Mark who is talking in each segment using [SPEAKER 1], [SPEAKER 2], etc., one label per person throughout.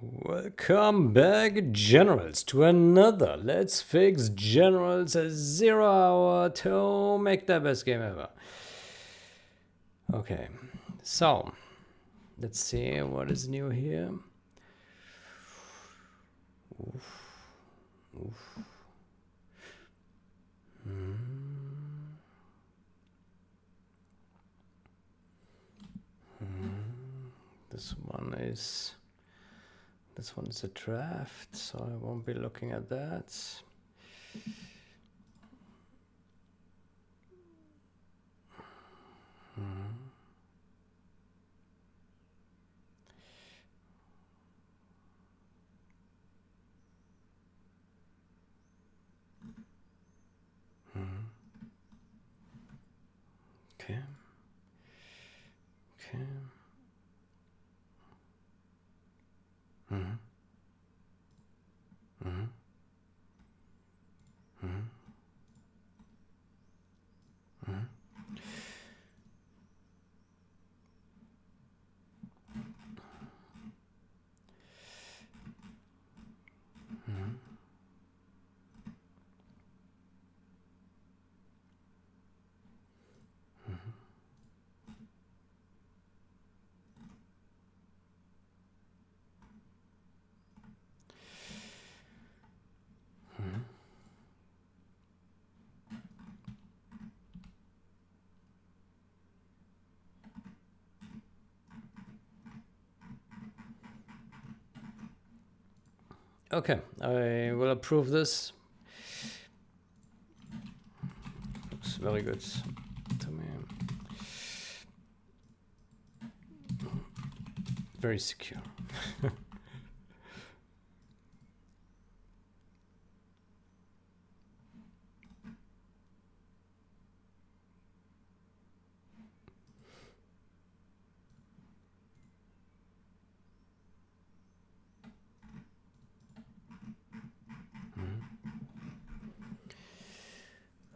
[SPEAKER 1] Welcome back, generals, to another Let's Fix Generals 0 hour to make the best game ever. Okay, so let's see what is new here. This one is a draft, so I won't be looking at that. Okay. Okay. Okay, I will approve this. Looks very good to me. Very secure.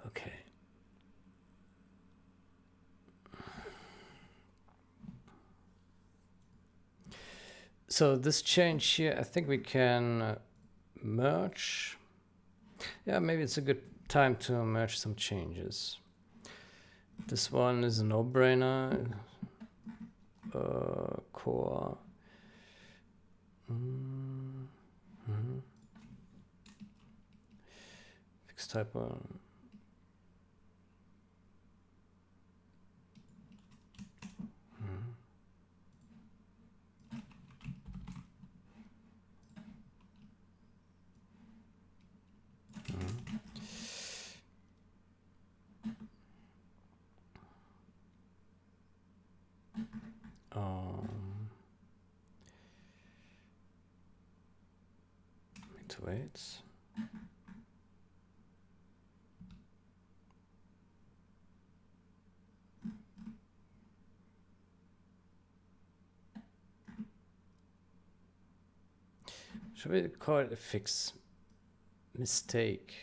[SPEAKER 1] Okay. So this change here, I think we can merge. Yeah, maybe it's a good time to merge some changes. This one is a no-brainer. Core. Fixed typo. Wait. Should we call it a fix mistake?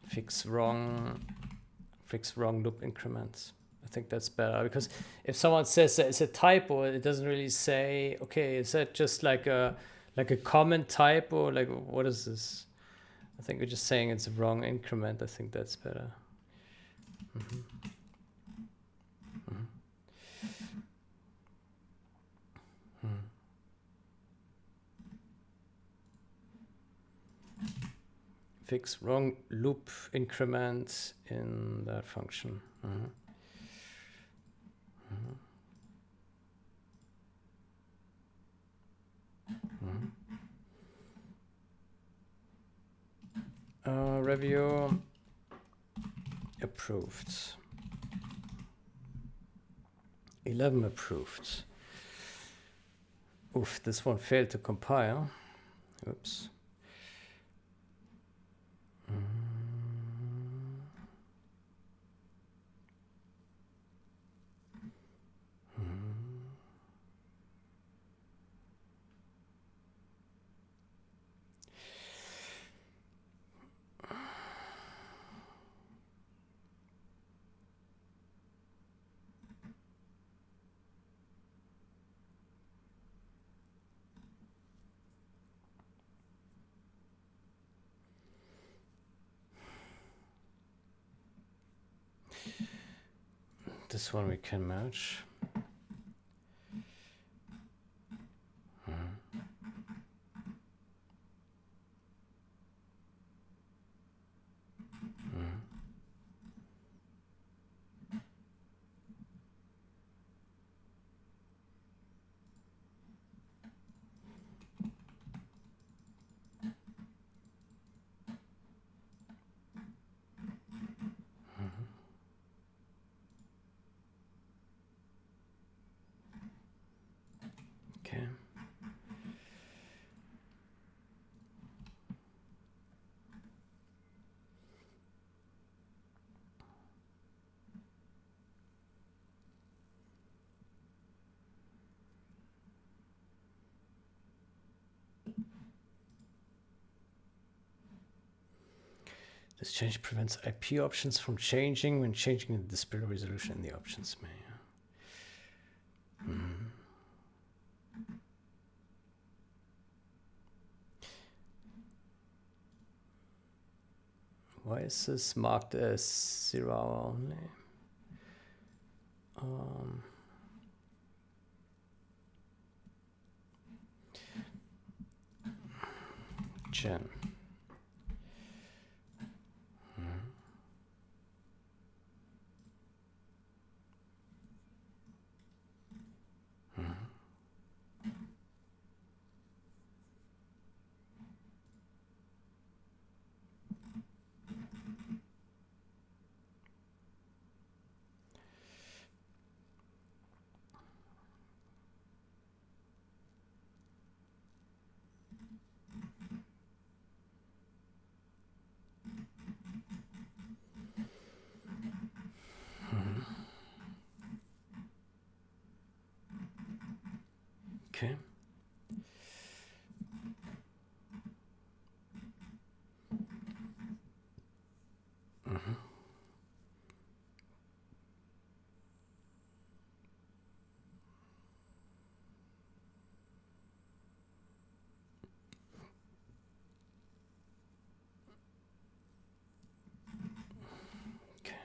[SPEAKER 1] Fix wrong loop increments. I think that's better, because if someone says that it's a typo, it doesn't really say, okay, is that just like a common typo? Like, what is this? I think we're just saying it's a wrong increment. I think that's better. Fix wrong loop increment in that function. Review approved. 11 approved. Oof, this one failed to compile. Oops. This one we can merge. Okay. This change prevents IP options from changing when changing the display resolution in the options menu. Why is this marked as 0 hour only? Gen. Okay. Okay.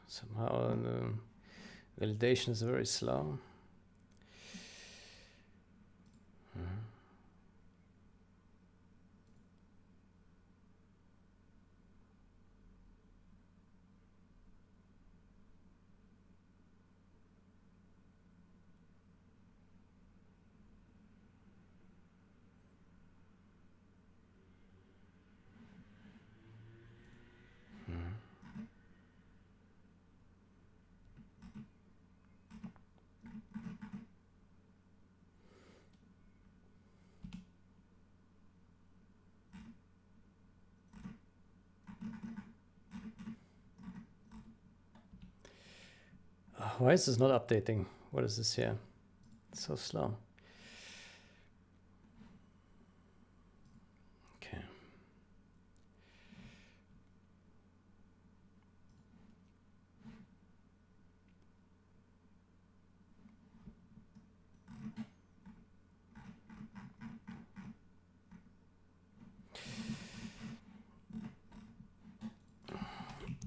[SPEAKER 1] Somehow the validation is very slow. Why is this not updating? What is this here? It's so slow. Okay.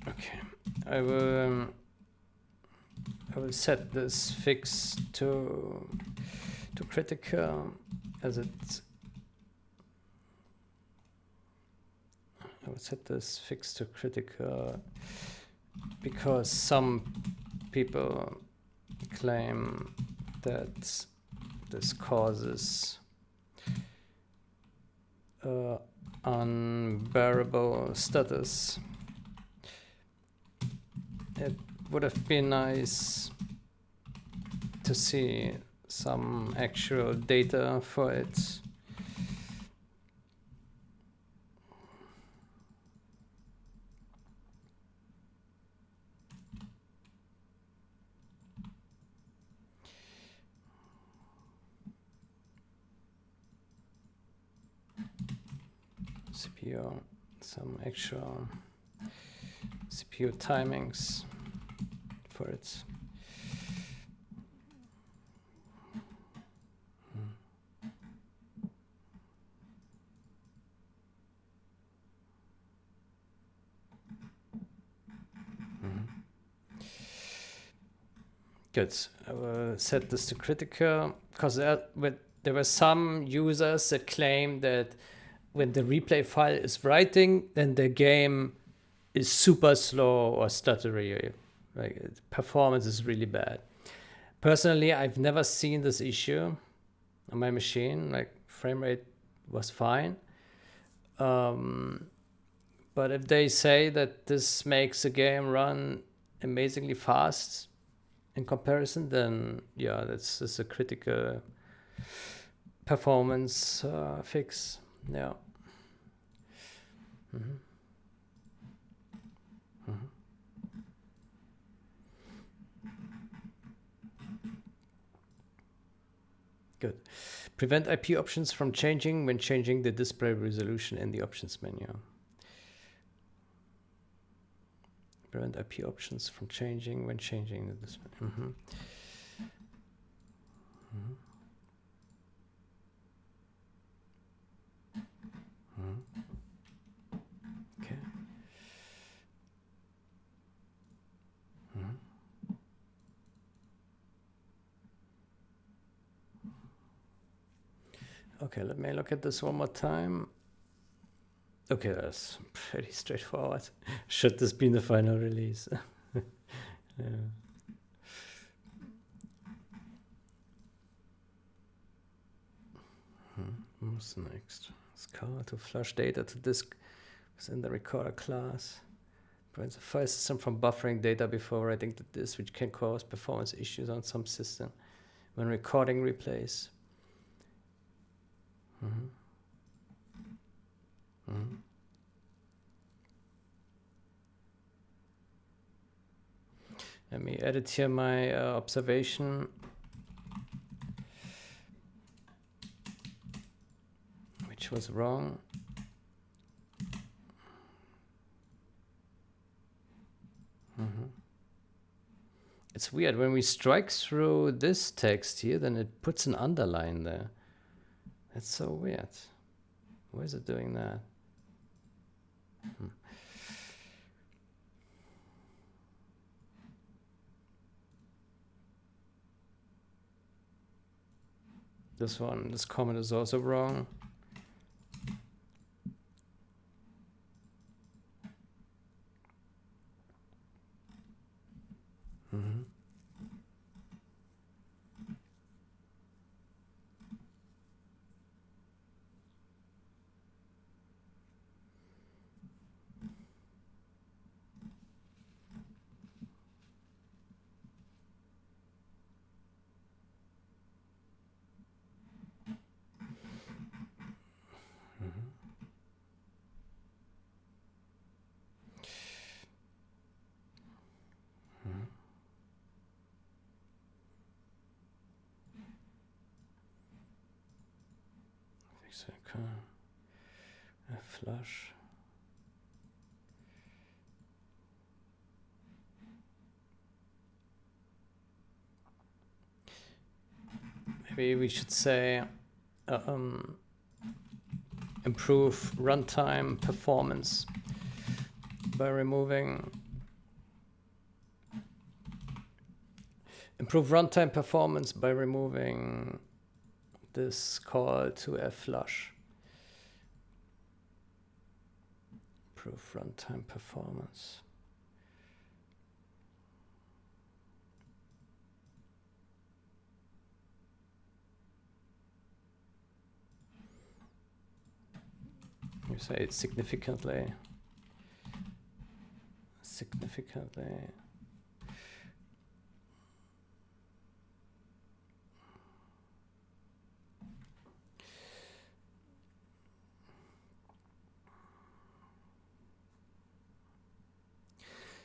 [SPEAKER 1] Okay. I will set this fix to critical as it. I will set this fix to critical because some people claim that this causes unbearable stutters. It would have been nice to see some actual data for it. CPU, some actual CPU timings for it. Good. I will set this to critical because there were some users that claim that when the replay file is writing, then the game is super slow or stuttery. Like performance is really bad. Personally, I've never seen this issue on my machine. Like frame rate was fine. But if they say that this makes the game run amazingly fast in comparison, then yeah, that's a critical performance fix. Yeah. Good. Prevent IP options from changing when changing the display resolution in the options menu. Prevent IP options from changing when changing the display. Okay. Okay, let me look at this one more time. Okay, that's pretty straightforward. Should this be the final release? Yeah. What's next? Scala to flush data to disk within the recorder class. Prevents the file system from buffering data before writing to disk, which can cause performance issues on some system when recording replays. Let me edit here my observation, which was wrong. It's weird when we strike through this text here, then it puts an underline there. That's so weird. Why is it doing that? This comment is also wrong. A flush. Maybe we should say improve runtime performance by removing this call to flush. Improve runtime performance. You say it's significantly.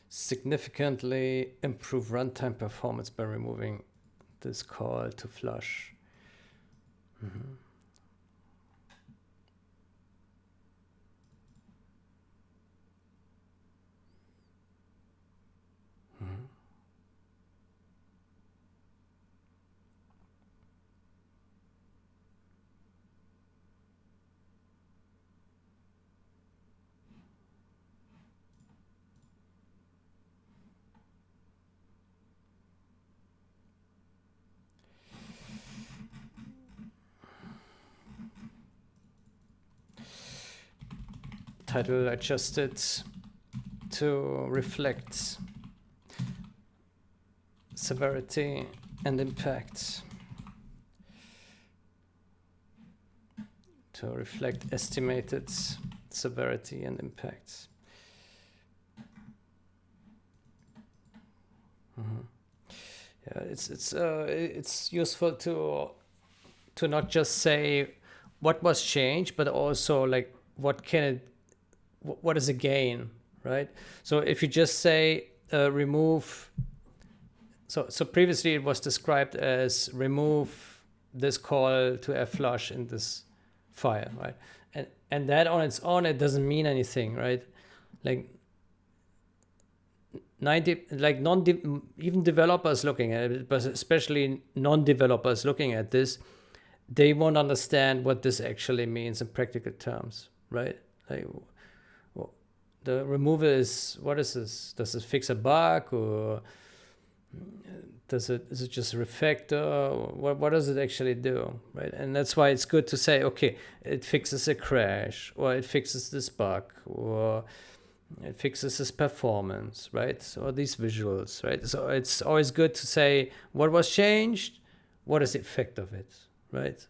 [SPEAKER 1] Significantly improve runtime performance by removing this call to flush. title adjusted to reflect severity and impact, to reflect estimated severity and impact. Yeah, it's useful to not just say what was changed, but also like what is a gain, right? So if you just say remove, so previously it was described as remove this call to flush in this file, right? And that on its own, it doesn't mean anything, right? Like 90, like even developers looking at it, but especially non-developers looking at this, they won't understand what this actually means in practical terms, right? Like, the removal is, what is this? Does it fix a bug, or is it just a refactor? What does it actually do, right? And that's why it's good to say, okay, it fixes a crash, or it fixes this bug, or it fixes this performance, right? Or these visuals, right? So it's always good to say what was changed, what is the effect of it, right?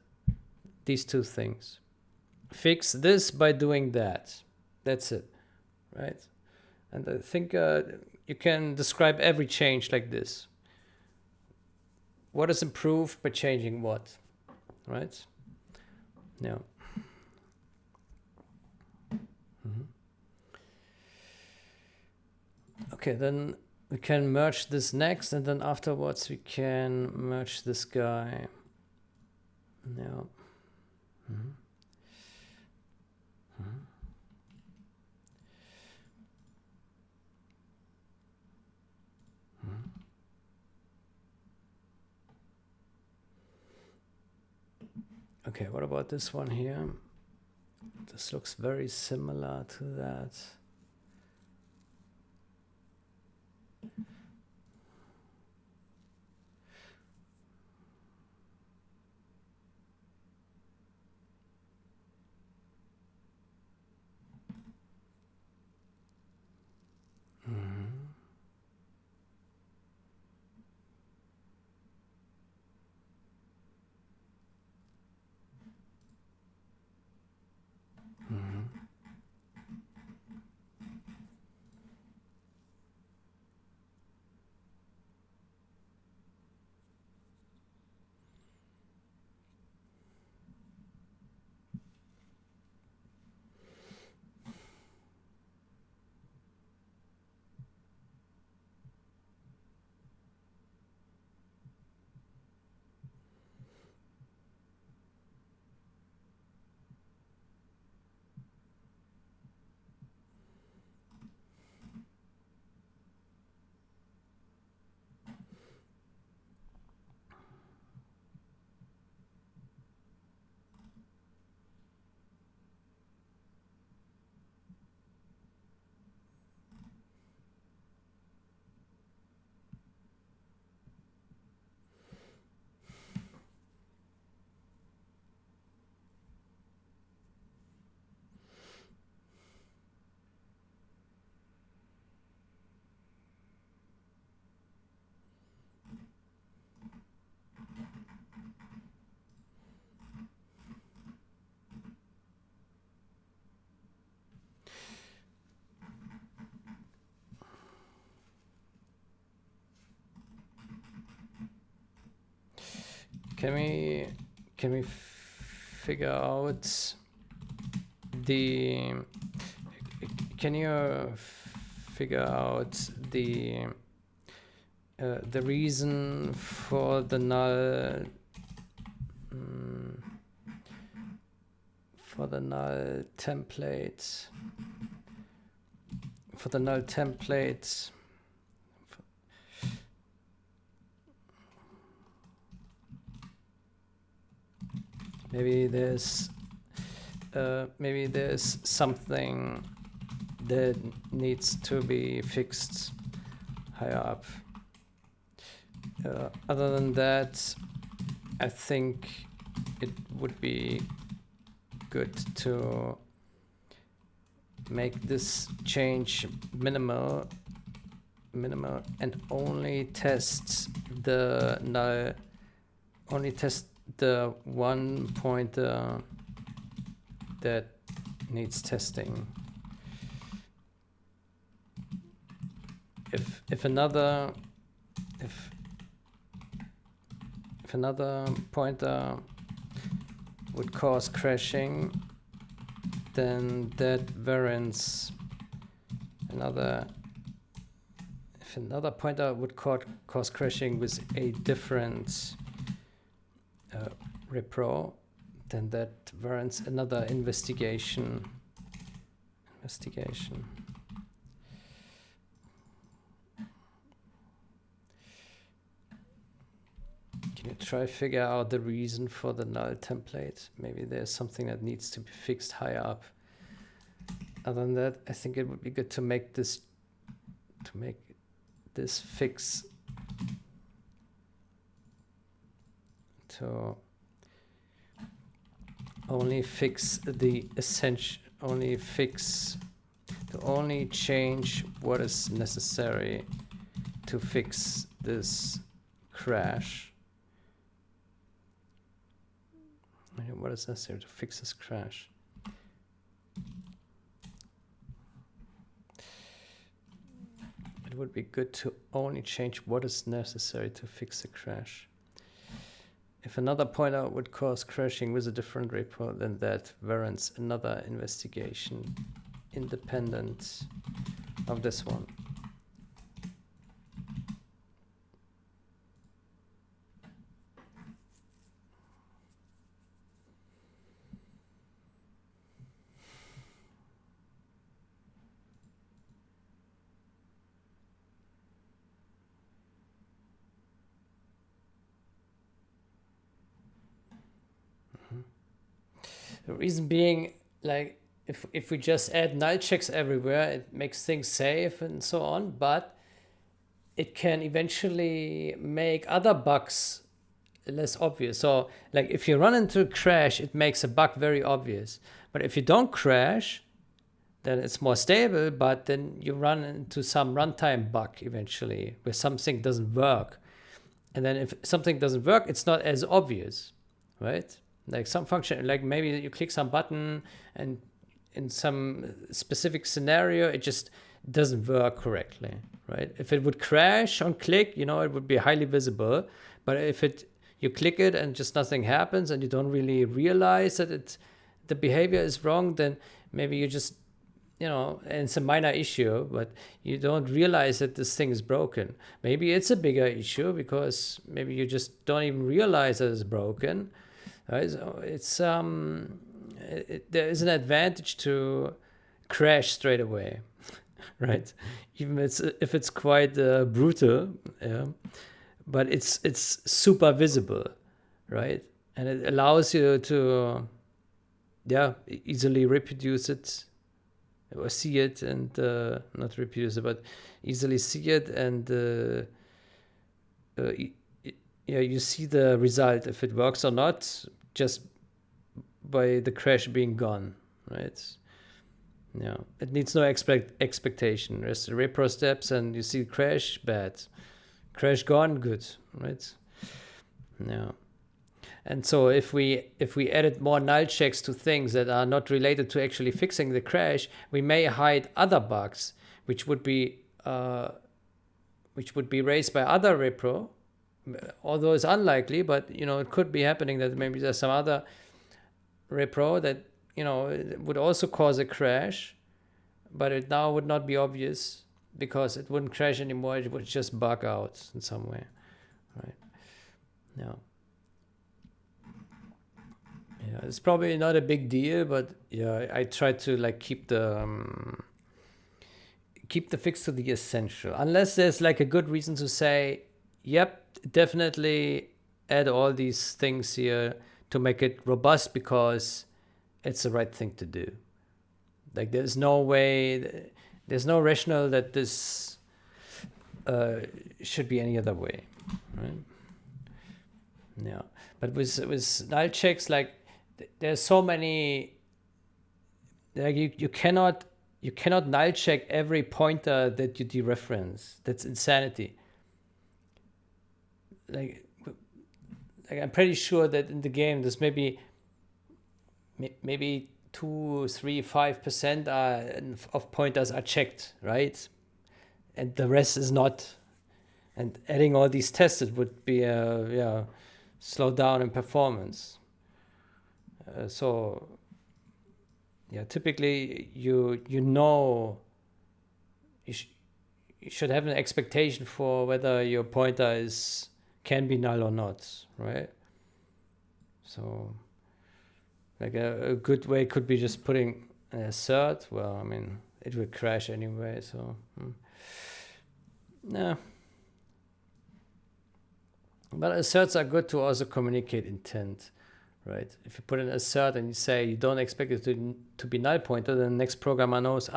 [SPEAKER 1] These two things. Fix this by doing that. That's it, right? And I think you can describe every change like this. What is improved by changing what, right? Yeah. Okay, then we can merge this next, and then afterwards we can merge this guy. Yeah. Okay, what about this one here? This looks very similar to that. Can we figure out the? Can you figure out the reason for the null? For the null template. For the null template. Maybe there's something that needs to be fixed higher up. Other than that, I think it would be good to make this change minimal, and only test the null, only test the one pointer that needs testing. If another pointer would cause crashing, then that variance if another pointer would cause crashing with a different repro, then that warrants another investigation. Can you try figure out the reason for the null template? Maybe there's something that needs to be fixed higher up. Other than that, I think it would be good to make this fix to only fix the essential, only change what is necessary to fix this crash. What is necessary to fix this crash? It would be good to only change what is necessary to fix the crash. If another pointer would cause crashing with a different repo, then that warrants another investigation independent of this one. The reason being, like, if we just add null checks everywhere, it makes things safe and so on, but it can eventually make other bugs less obvious. So, like, if you run into a crash, it makes a bug very obvious. But if you don't crash, then it's more stable, but then you run into some runtime bug eventually, where something doesn't work. And then if something doesn't work, it's not as obvious, right? Like some function, like maybe you click some button and in some specific scenario, it just doesn't work correctly, right? If it would crash on click, you know, it would be highly visible. But if you click it and just nothing happens and you don't really realize that the behavior is wrong, then maybe you just, you know, and it's a minor issue, but you don't realize that this thing is broken. Maybe it's a bigger issue because maybe you just don't even realize that it's broken. Right? So it's there is an advantage to crash straight away, right? Even if it's quite brutal, yeah. But it's super visible, right? And it allows you to, yeah, easily reproduce it or see it and not reproduce it, but easily see it and yeah, you see the result if it works or not just by the crash being gone, right? Yeah, it needs no expectation. There's the repro steps and you see crash, bad. Crash gone, good, right? Yeah. And so if we added more null checks to things that are not related to actually fixing the crash, we may hide other bugs, which would be raised by other repro, although it's unlikely, but you know, it could be happening that maybe there's some other repro that, you know, it would also cause a crash, but it now would not be obvious because it wouldn't crash anymore. It would just bug out in some way, right? Yeah. Yeah, it's probably not a big deal, but yeah, I try to like keep the fix to the essential, unless there's like a good reason to say, yep, definitely add all these things here to make it robust because it's the right thing to do. Like there's no way, there's no rationale that this should be any other way, right? Yeah, but with null checks, like there's so many, like you cannot you cannot null check every pointer that you dereference. That's insanity. Like I'm pretty sure that in the game there's maybe 2, 3, 5% of pointers are checked, right? And the rest is not. And adding all these tests, it would be a slow down in performance. So yeah, typically you should have an expectation for whether your pointer can be null or not, right? So like a good way could be just putting an assert. Well, I mean, it will crash anyway, so yeah. But asserts are good to also communicate intent, right? If you put an assert and you say you don't expect it to be null pointer, then the next programmer knows,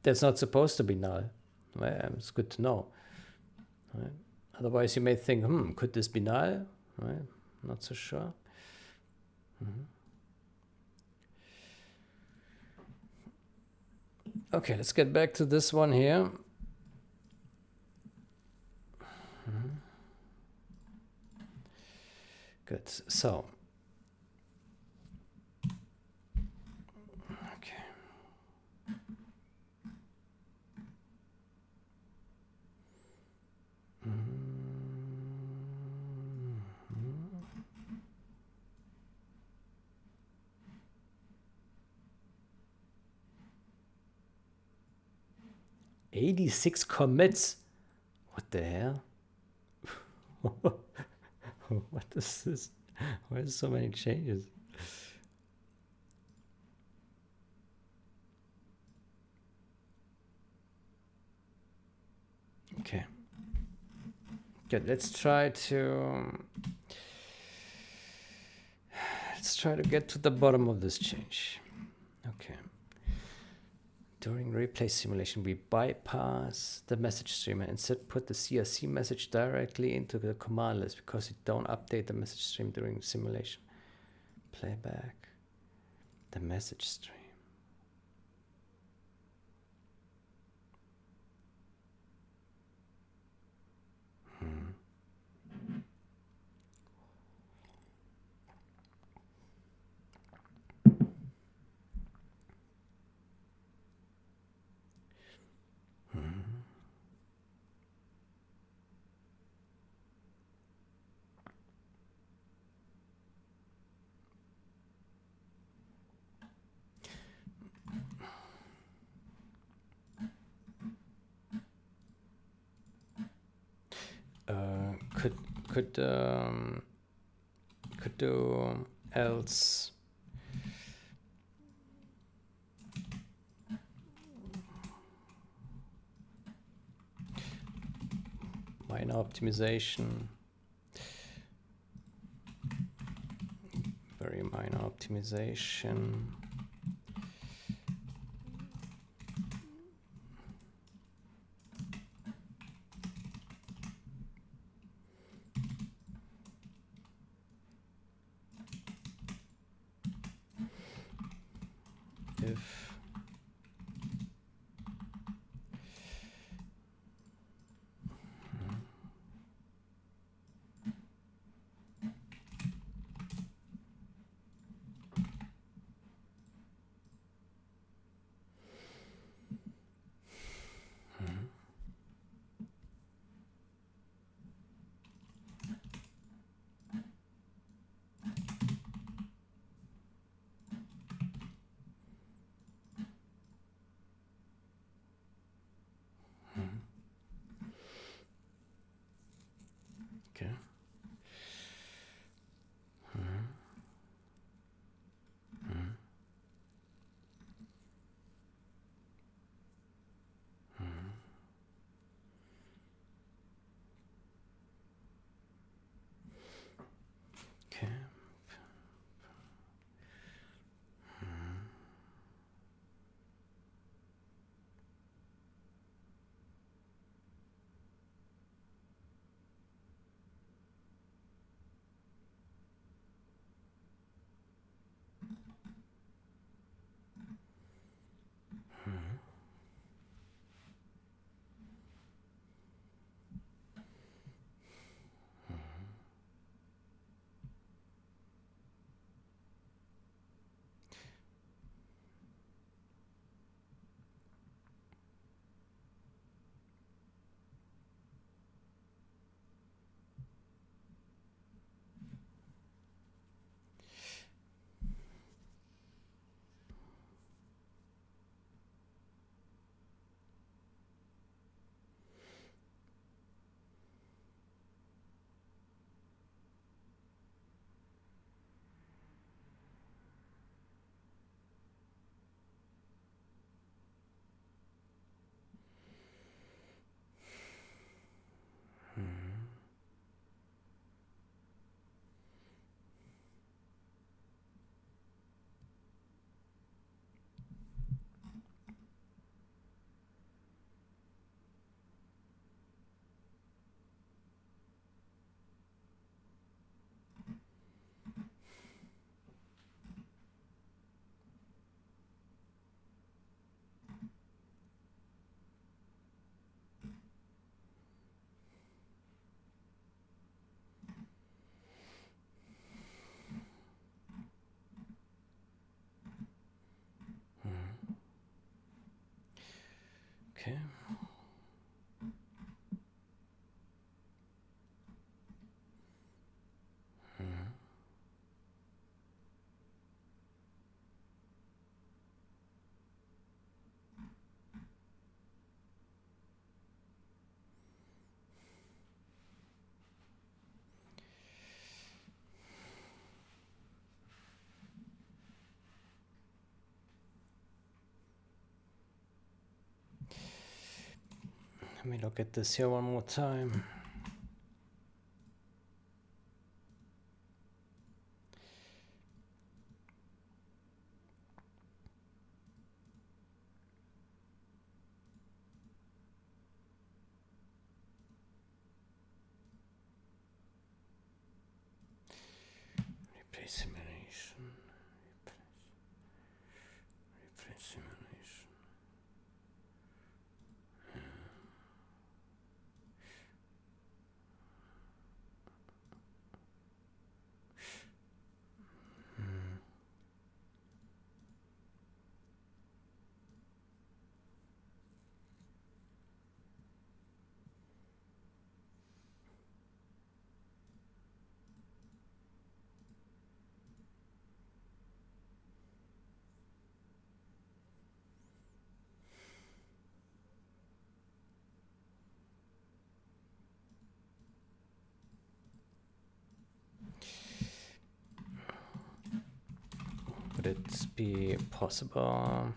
[SPEAKER 1] that's not supposed to be null. Right? It's good to know. Right? Otherwise, you may think, could this be null? Right? Not so sure. Okay, let's get back to this one here. Good. So, okay. 86 commits. What the hell? What is this? Why are so many changes? Okay. Good. Let's try to get to the bottom of this change. Okay. During replay simulation, we bypass the message stream and instead put the CRC message directly into the command list because we don't update the message stream during simulation. Playback the message stream. Could do else minor optimization, very minor optimization. If Okay. Let me look at this here one more time. Replay simulation. Replay simulation. Would it be possible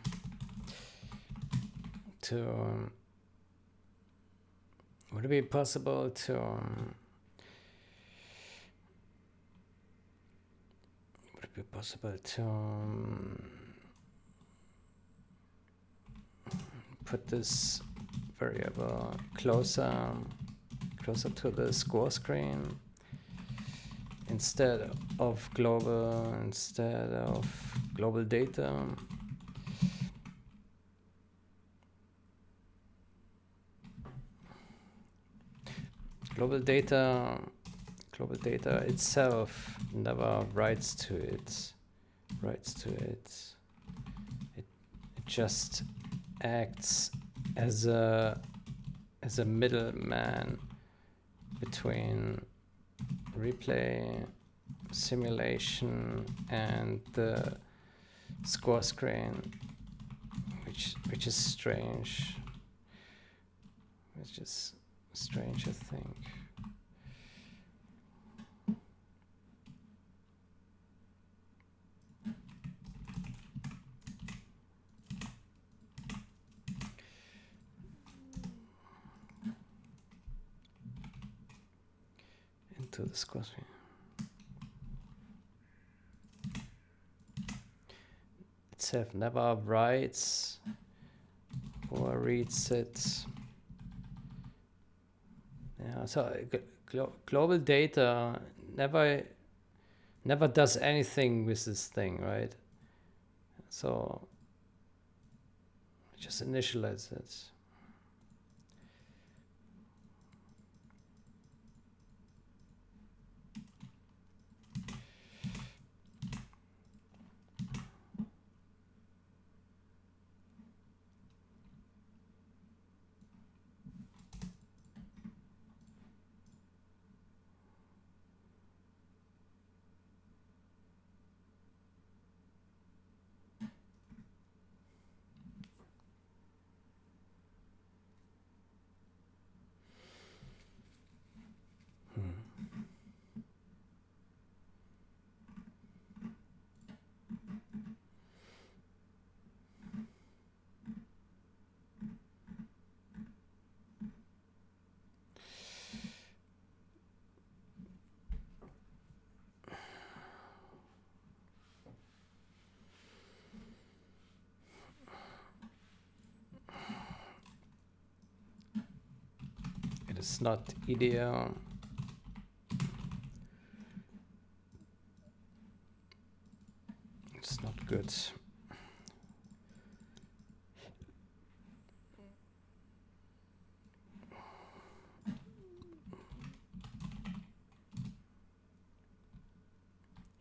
[SPEAKER 1] to would it be possible to would it be possible to put this variable closer to the score screen instead of global data? Global data itself never writes to it. It just acts as a middleman between replay simulation and the score screen, which is strange. It's just strange, I think. Into the score screen. Itself never writes or reads it. Yeah, so global data never does anything with this thing, right? So just initialize it. It's not ideal. It's not good.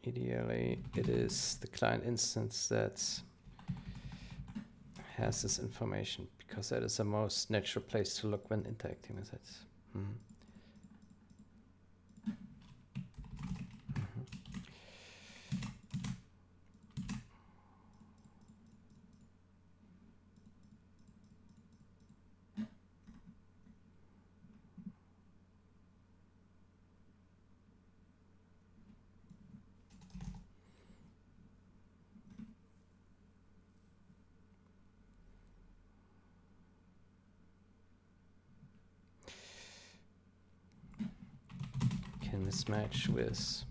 [SPEAKER 1] Ideally, it is the client instance that has this information because that is the most natural place to look when interacting with it. Can mismatch with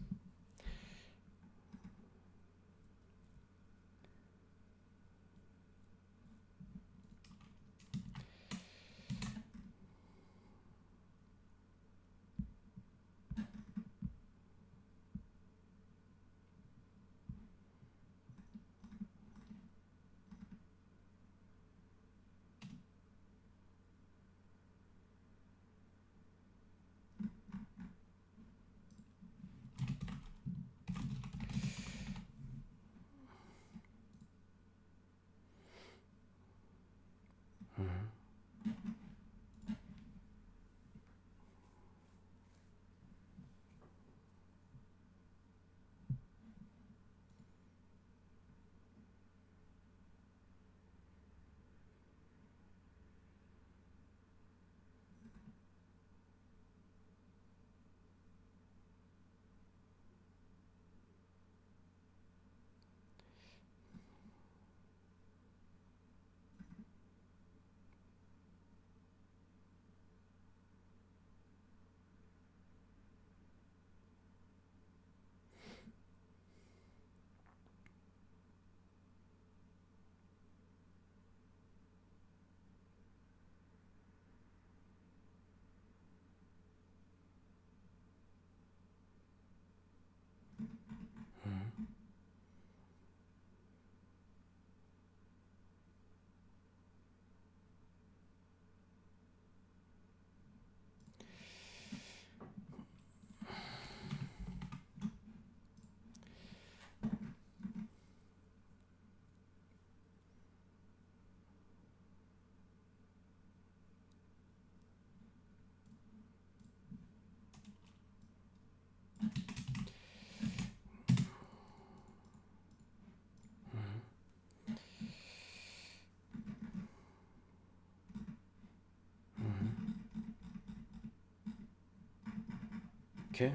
[SPEAKER 1] okay.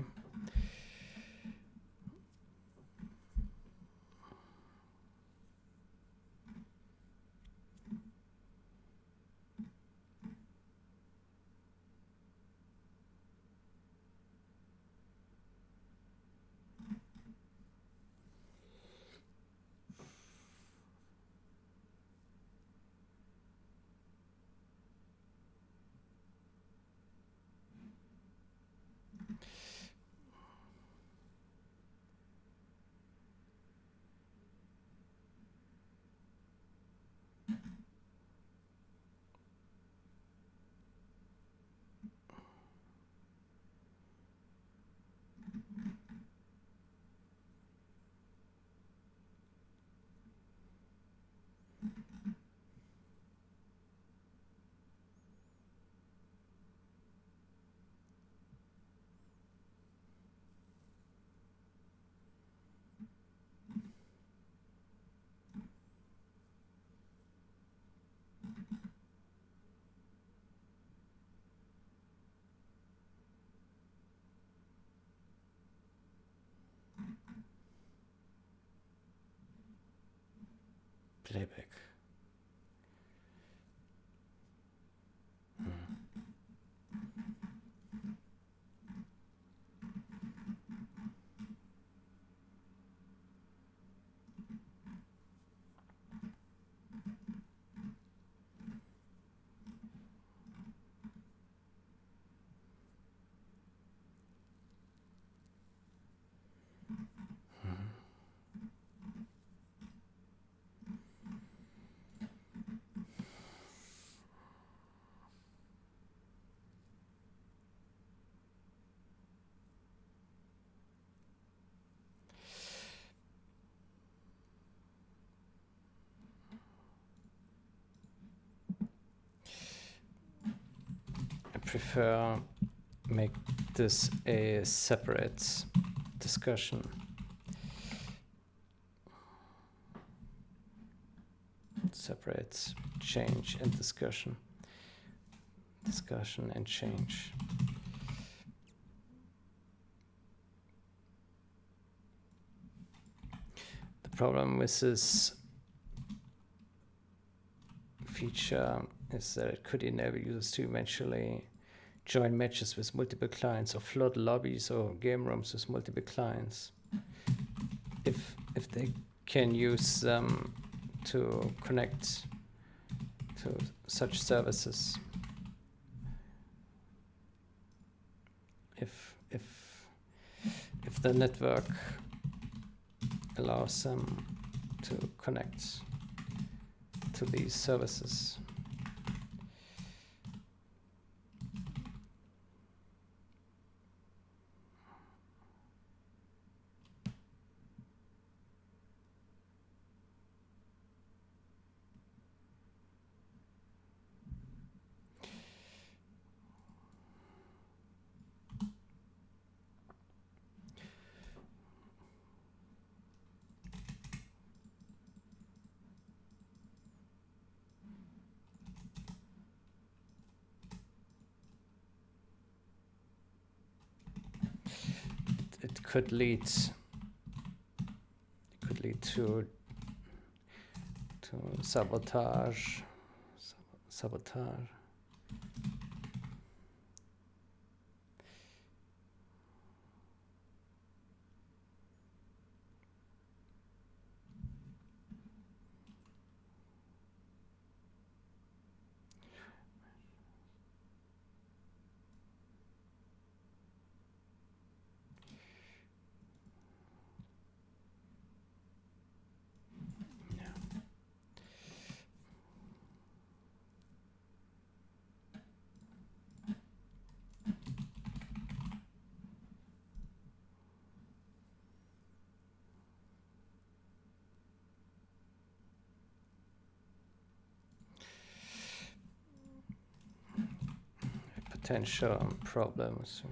[SPEAKER 1] Playback. prefer make this a separate discussion. Separate change and discussion. Discussion and change. The problem with this feature is that it could enable users to eventually join matches with multiple clients or flood lobbies or game rooms with multiple clients if they can use them to connect to such services. If the network allows them to connect to these services. It could lead to sabotage. Potential problems.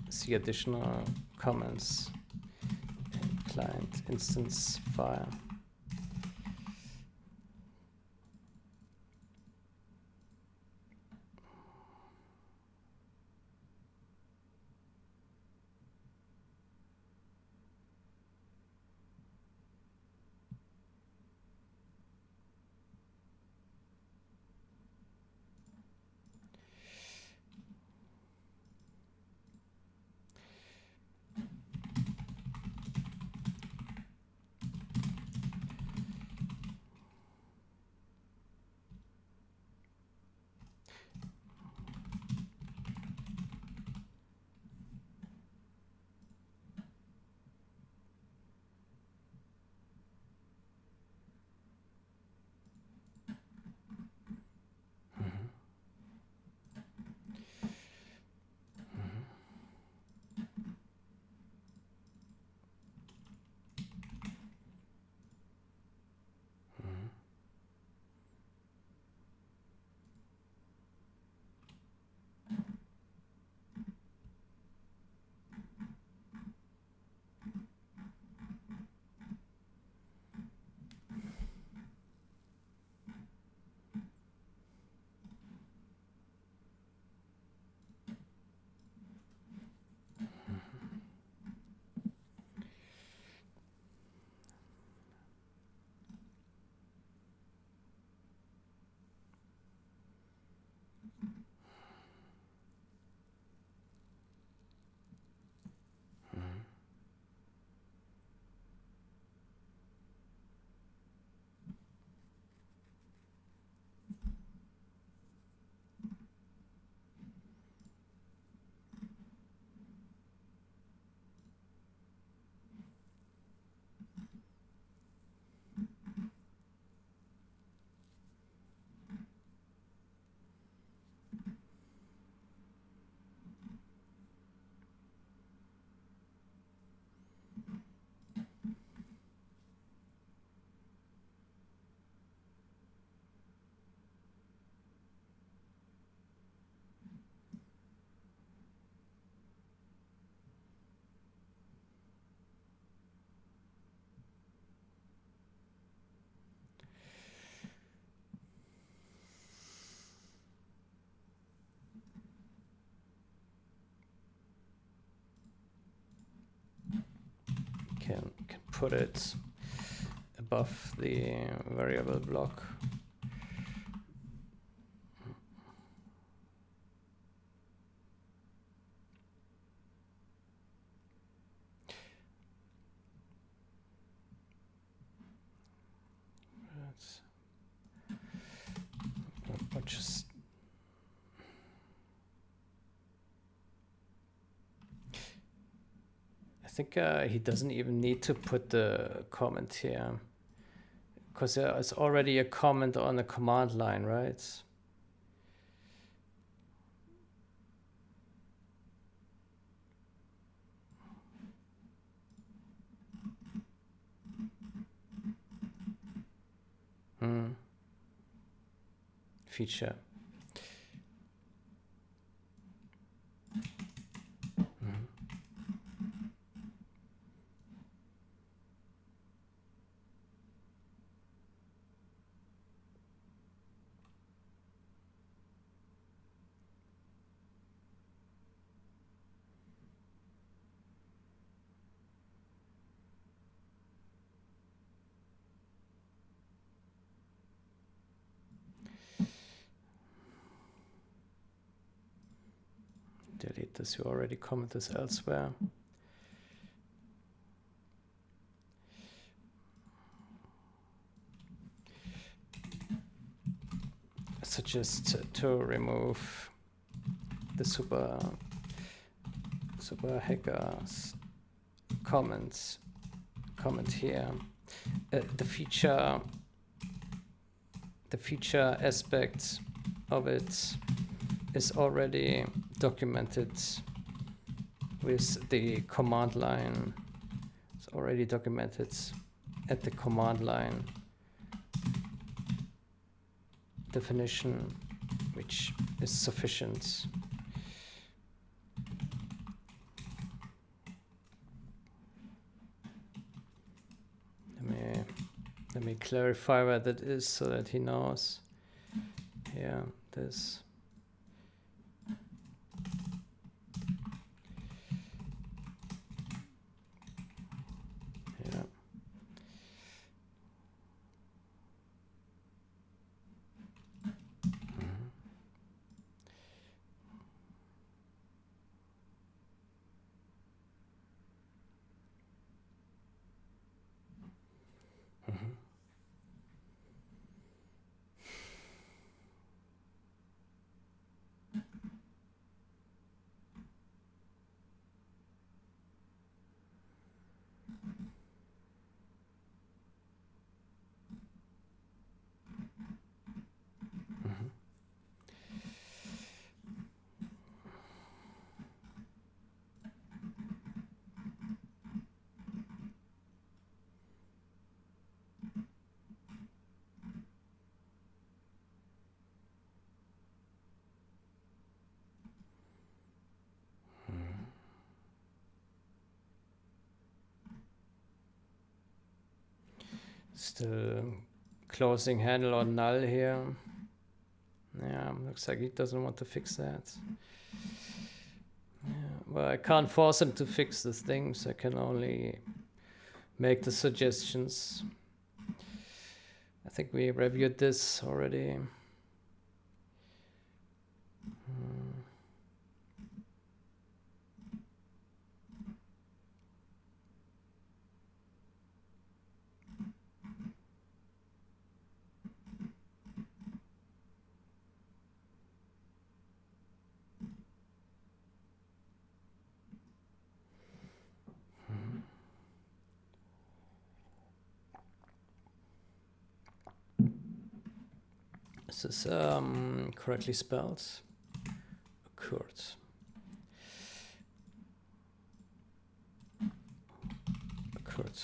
[SPEAKER 1] See additional comments in client instance file. put it above the variable block. Just I think he doesn't even need to put the comment here, because there is already a comment on the command line, right? Feature. Delete this, you already commented this elsewhere. I suggest to remove the super hackers comment here. The feature aspect of it is already documented with the command line. It's already documented at the command line definition, which is sufficient. Let me clarify where that is so that he knows. Yeah, this. Still closing handle on null here. Yeah, looks like he doesn't want to fix that. Yeah, well, I can't force him to fix the things. I can only make the suggestions. I think we reviewed this already. Is this correctly spelled? Occurred. Occurred.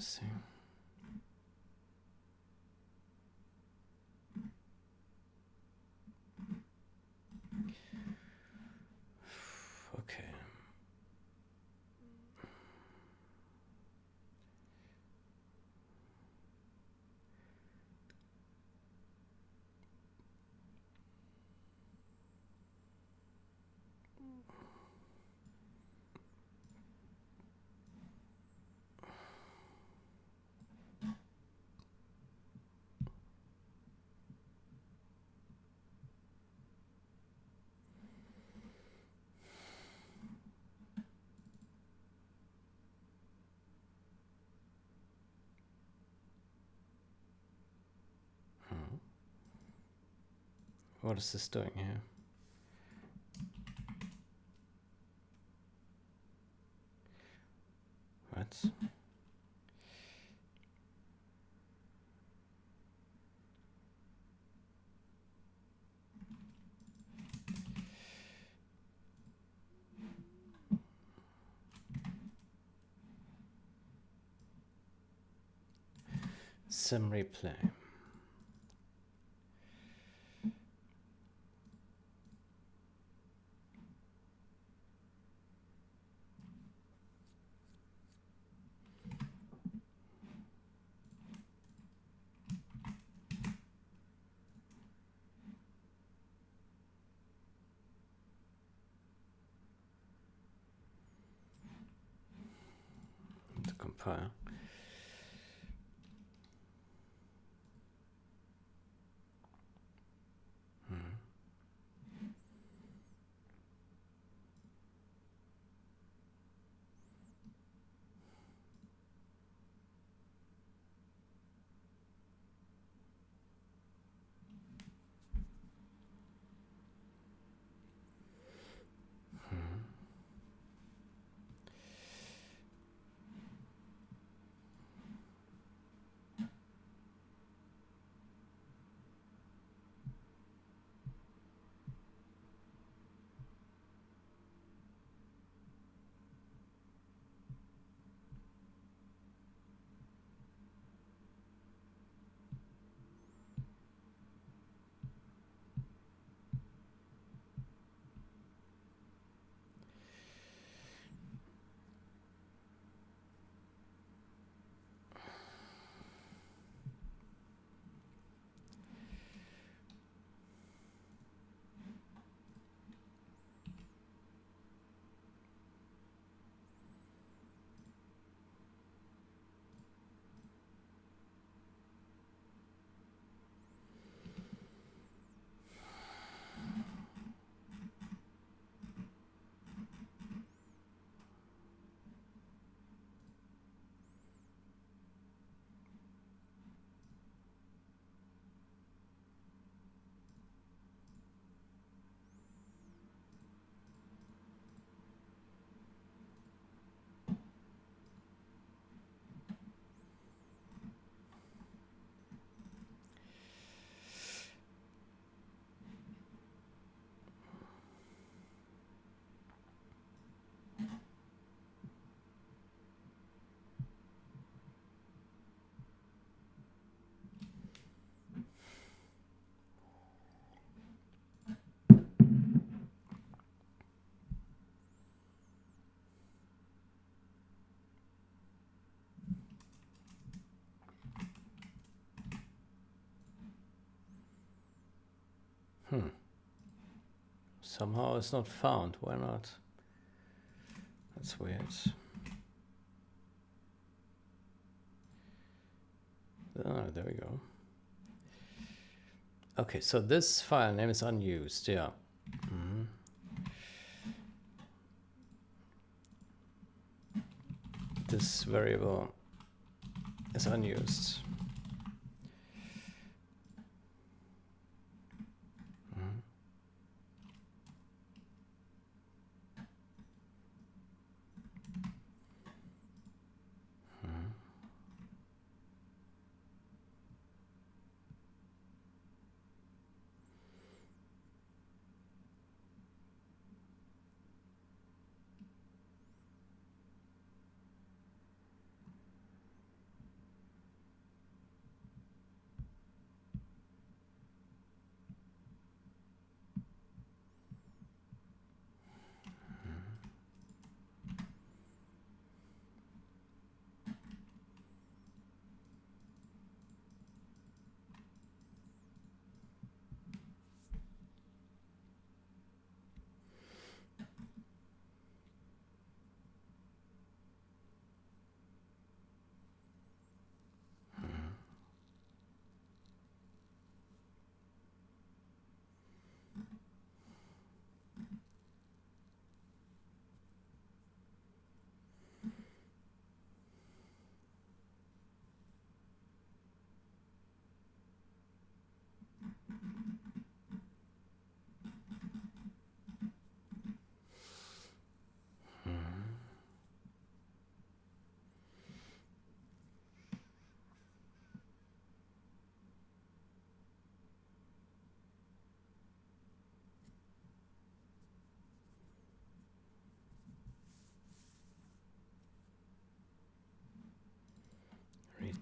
[SPEAKER 1] Interesting. Okay. What is this doing here? What? Sim replay. To compile. Somehow it's not found. Why not? That's weird. Ah, there we go. Okay, so this file name is unused. Yeah. This variable is unused.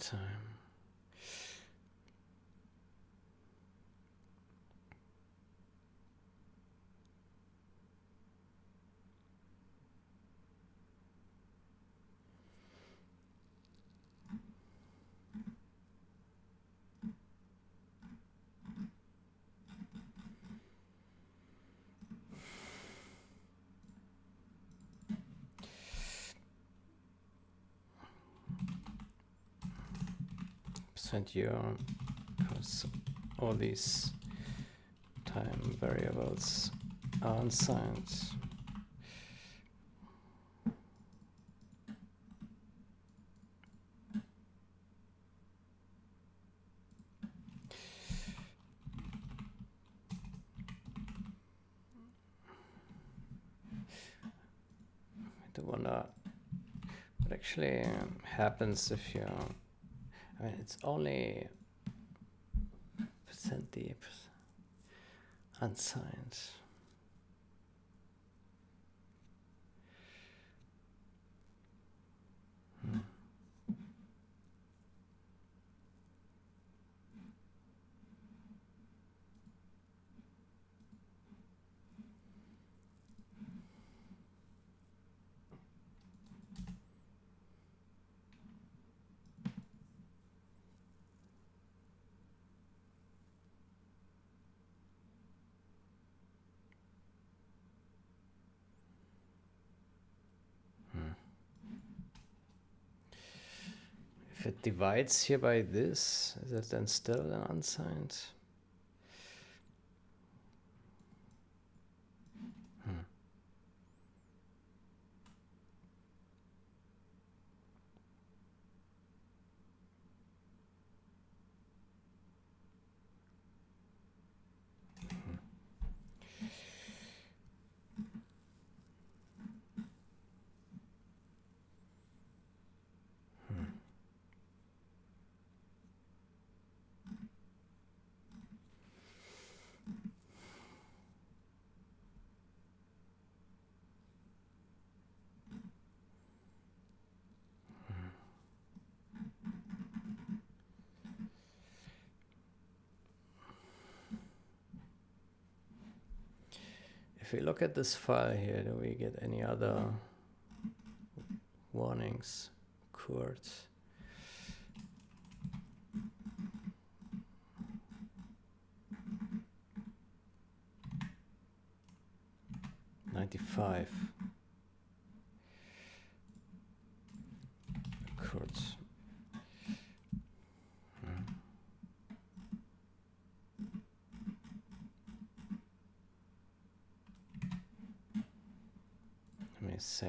[SPEAKER 1] time. %year, because all these time variables are unsigned. I wonder what actually happens if you, I mean, it's only percent deep, unsigned. If it divides here by this, is it then still an unsigned? If we look at this file here, do we get any other warnings? Kurt. $95. Kurt. Let me see.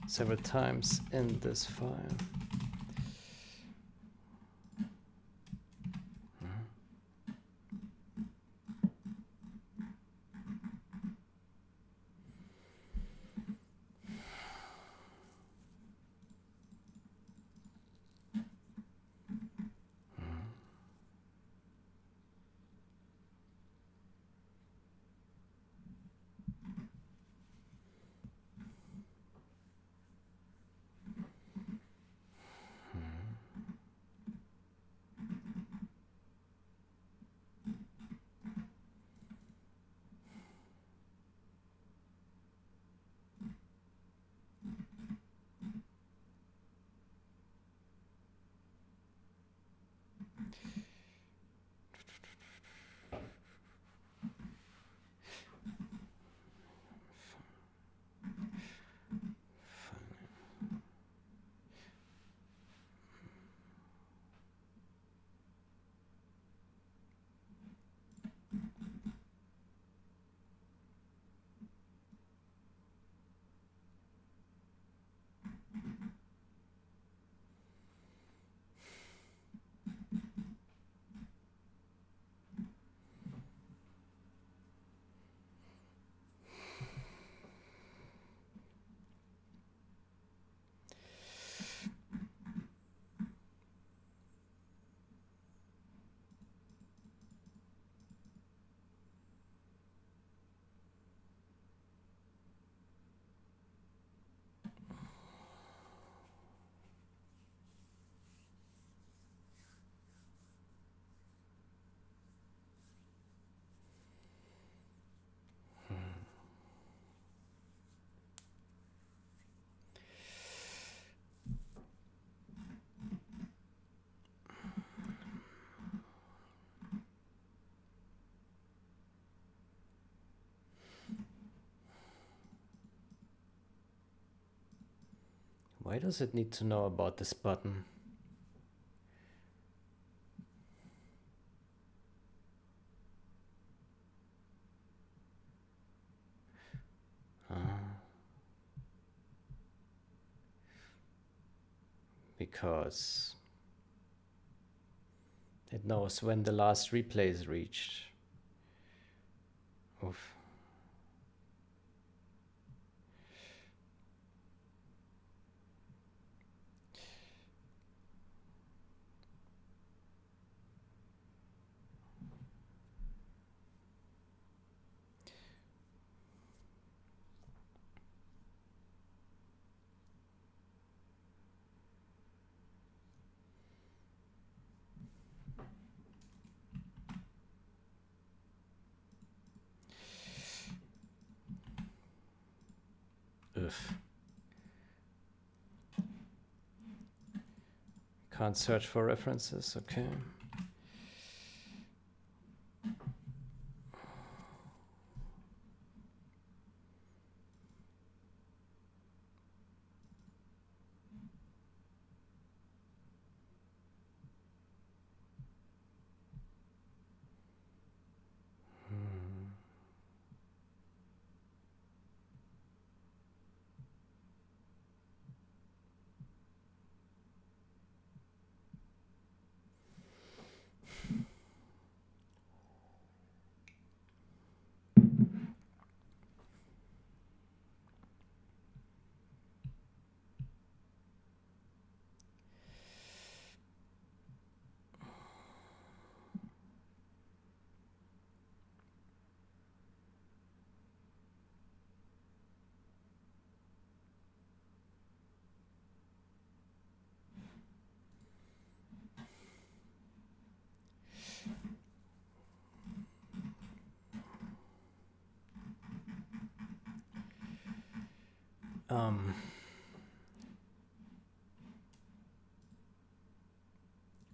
[SPEAKER 1] Several times in this file. Why does it need to know about this button? Because it knows when the last replay is reached. Oof. Ugh. Can't search for references, okay.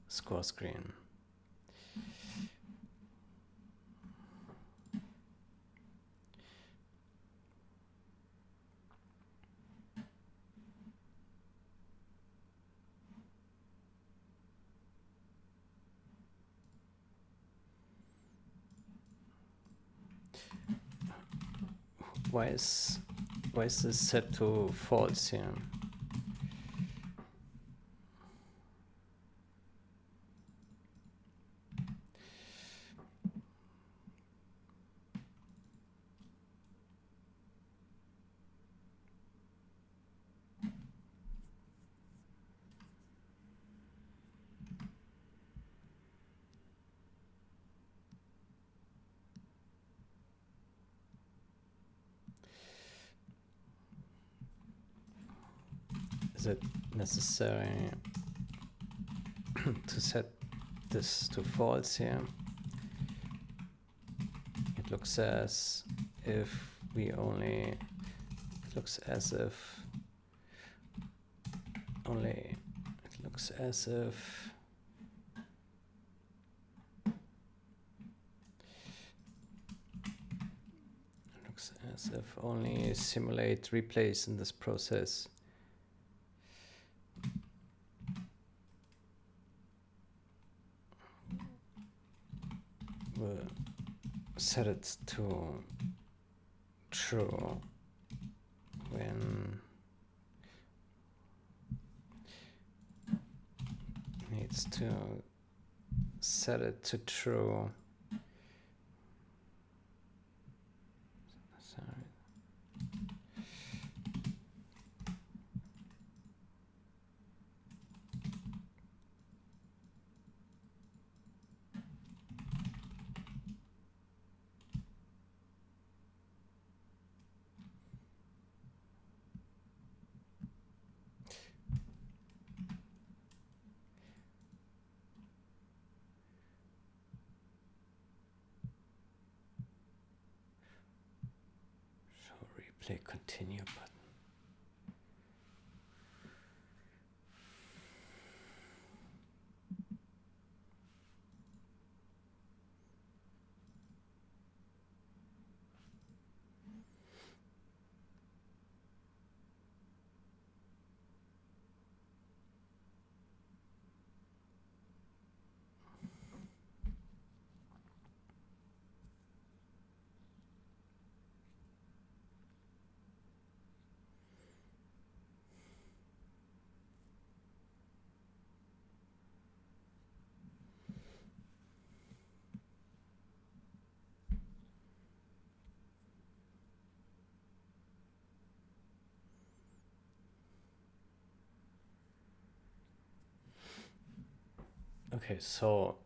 [SPEAKER 1] Score screen. Why is this set to false here? Is it necessary to set this to false here? It looks as if we only, it looks as if only, it looks as if only simulate replays in this process will set it to true when needs to set it to true. Sorry. Replay continue button. Okay, so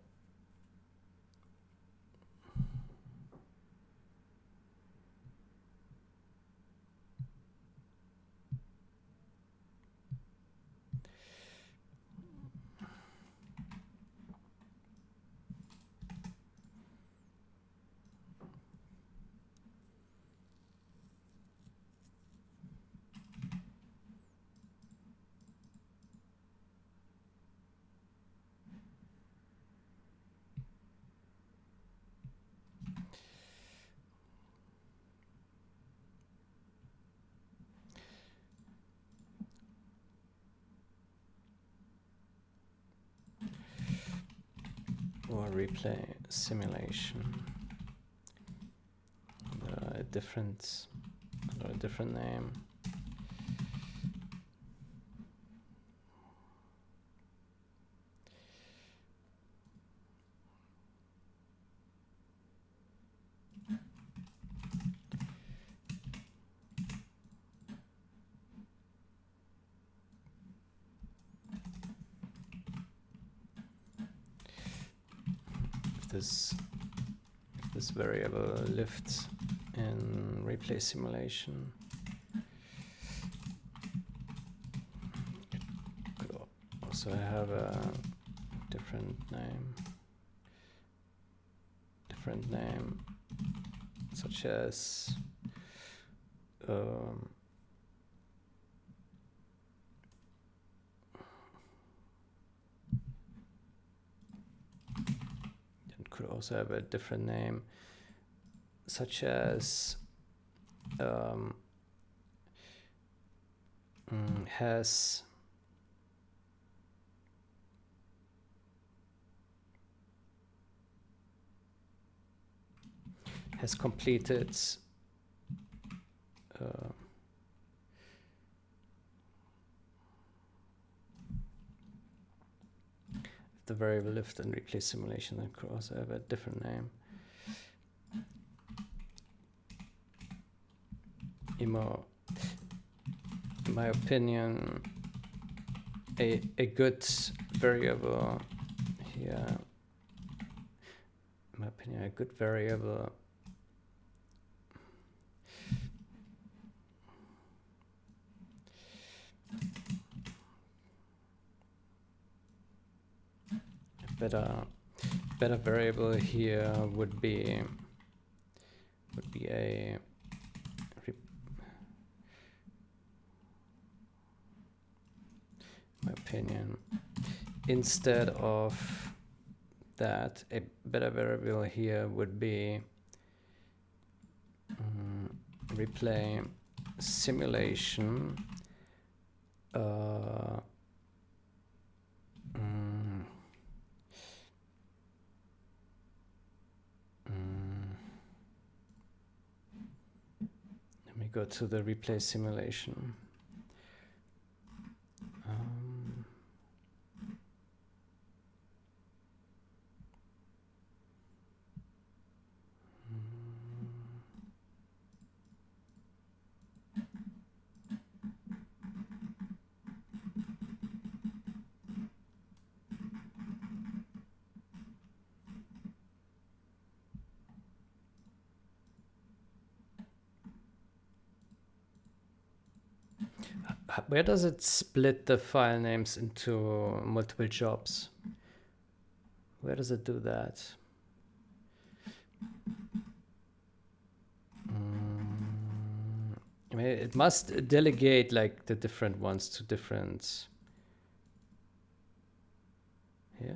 [SPEAKER 1] or replay simulation under a different name. If this variable lifts in replay simulation, could also have a different name, such as it could also have a different name, such as has completed the variable lift and replay simulation, that could also have a different name. In my opinion, a good variable here, in my opinion, a good variable better variable here would be a my opinion, instead of that, a better variable here would be replay simulation let me go to the replay simulation. Where does it split the file names into multiple jobs? Where does it do that? I mean, it must delegate like the different ones to different. Yeah.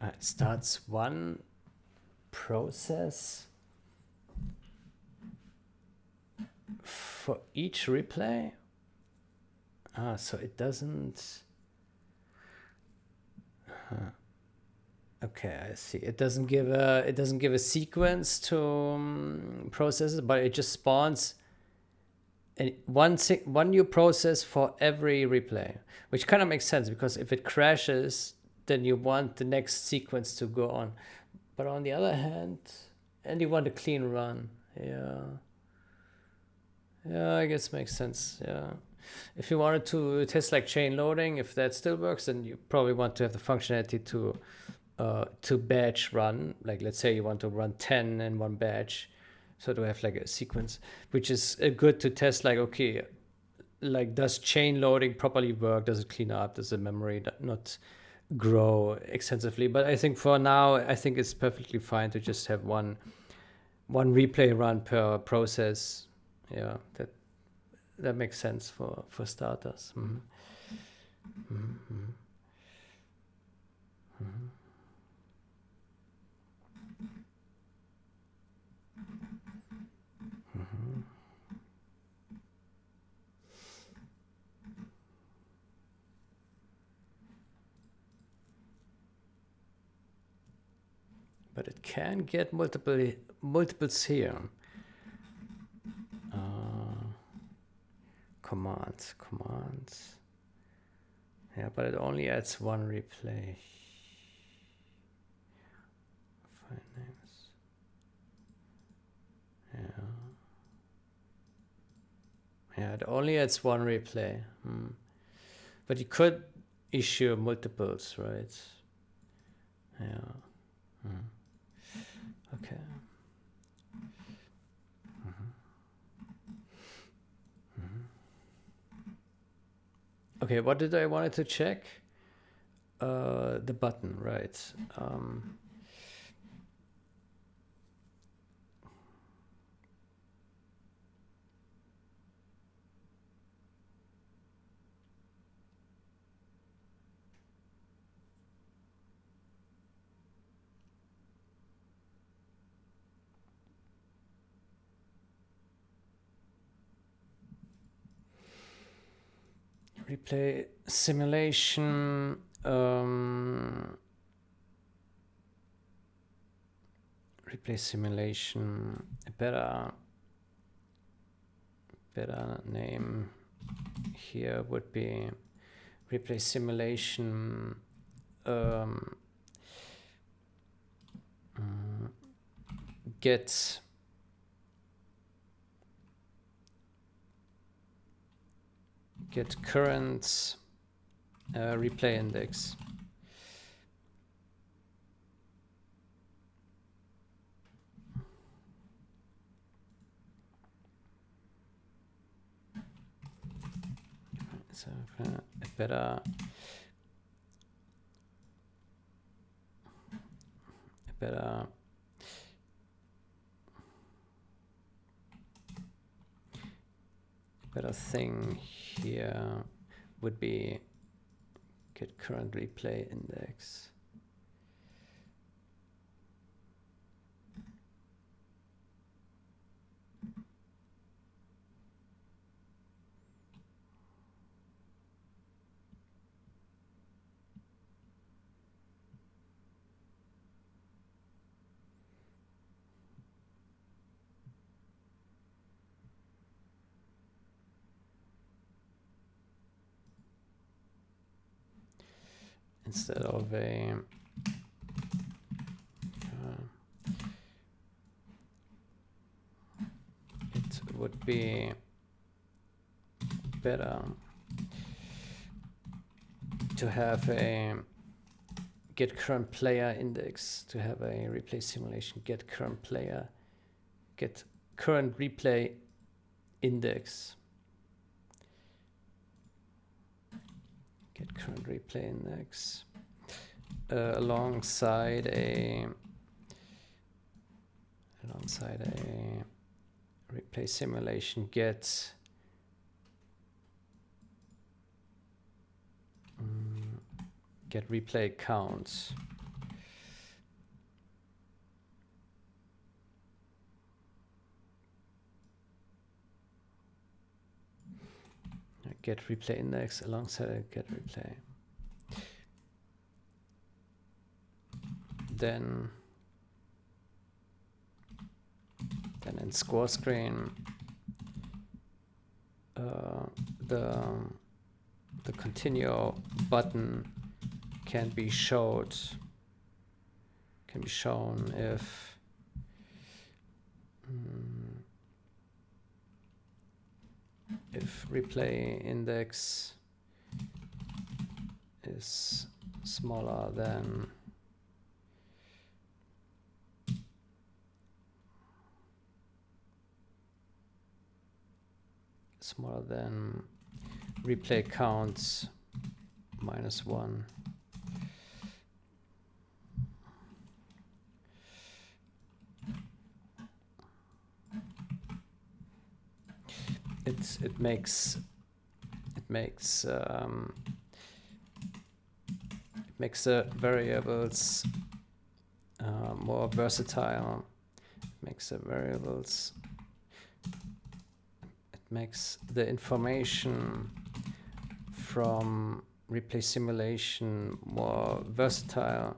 [SPEAKER 1] It starts one process for each replay. So it doesn't. Okay, I see. It doesn't give a sequence to processes, but it just spawns one new process for every replay, which kind of makes sense because if it crashes, then you want the next sequence to go on. But on the other hand, and you want a clean run. Yeah, I guess makes sense. Yeah. If you wanted to test like chain loading, if that still works, then you probably want to have the functionality to batch run. Like let's say you want to run 10 in one batch, so to have like a sequence, which is good to test. Like okay, like does chain loading properly work? Does it clean up? Does the memory not grow extensively? But I think for now, I think it's perfectly fine to just have one replay run per process. Yeah, that makes sense for starters. Mm-hmm. Mm-hmm. Mm-hmm. Mm-hmm. But it can get multiples here. Commands. Yeah, but it only adds one replay. File names. Yeah, it only adds one replay. But you could issue multiples, right? Yeah. Okay. Okay, what did I wanted to check? The button, right? Replay simulation. Replay simulation. A better name here would be replay simulation. Get current replay index. So a better thing here would be get current replay index. Instead of a it would be better to have a get current player index, to have a replay simulation get current player, get current replay index, get current replay index alongside a replay simulation get replay counts. get replay index alongside a get replay. Then in score screen, the continue button can be shown if replay index is smaller than replay counts -1. It makes the variables more versatile. It makes the information from replay simulation more versatile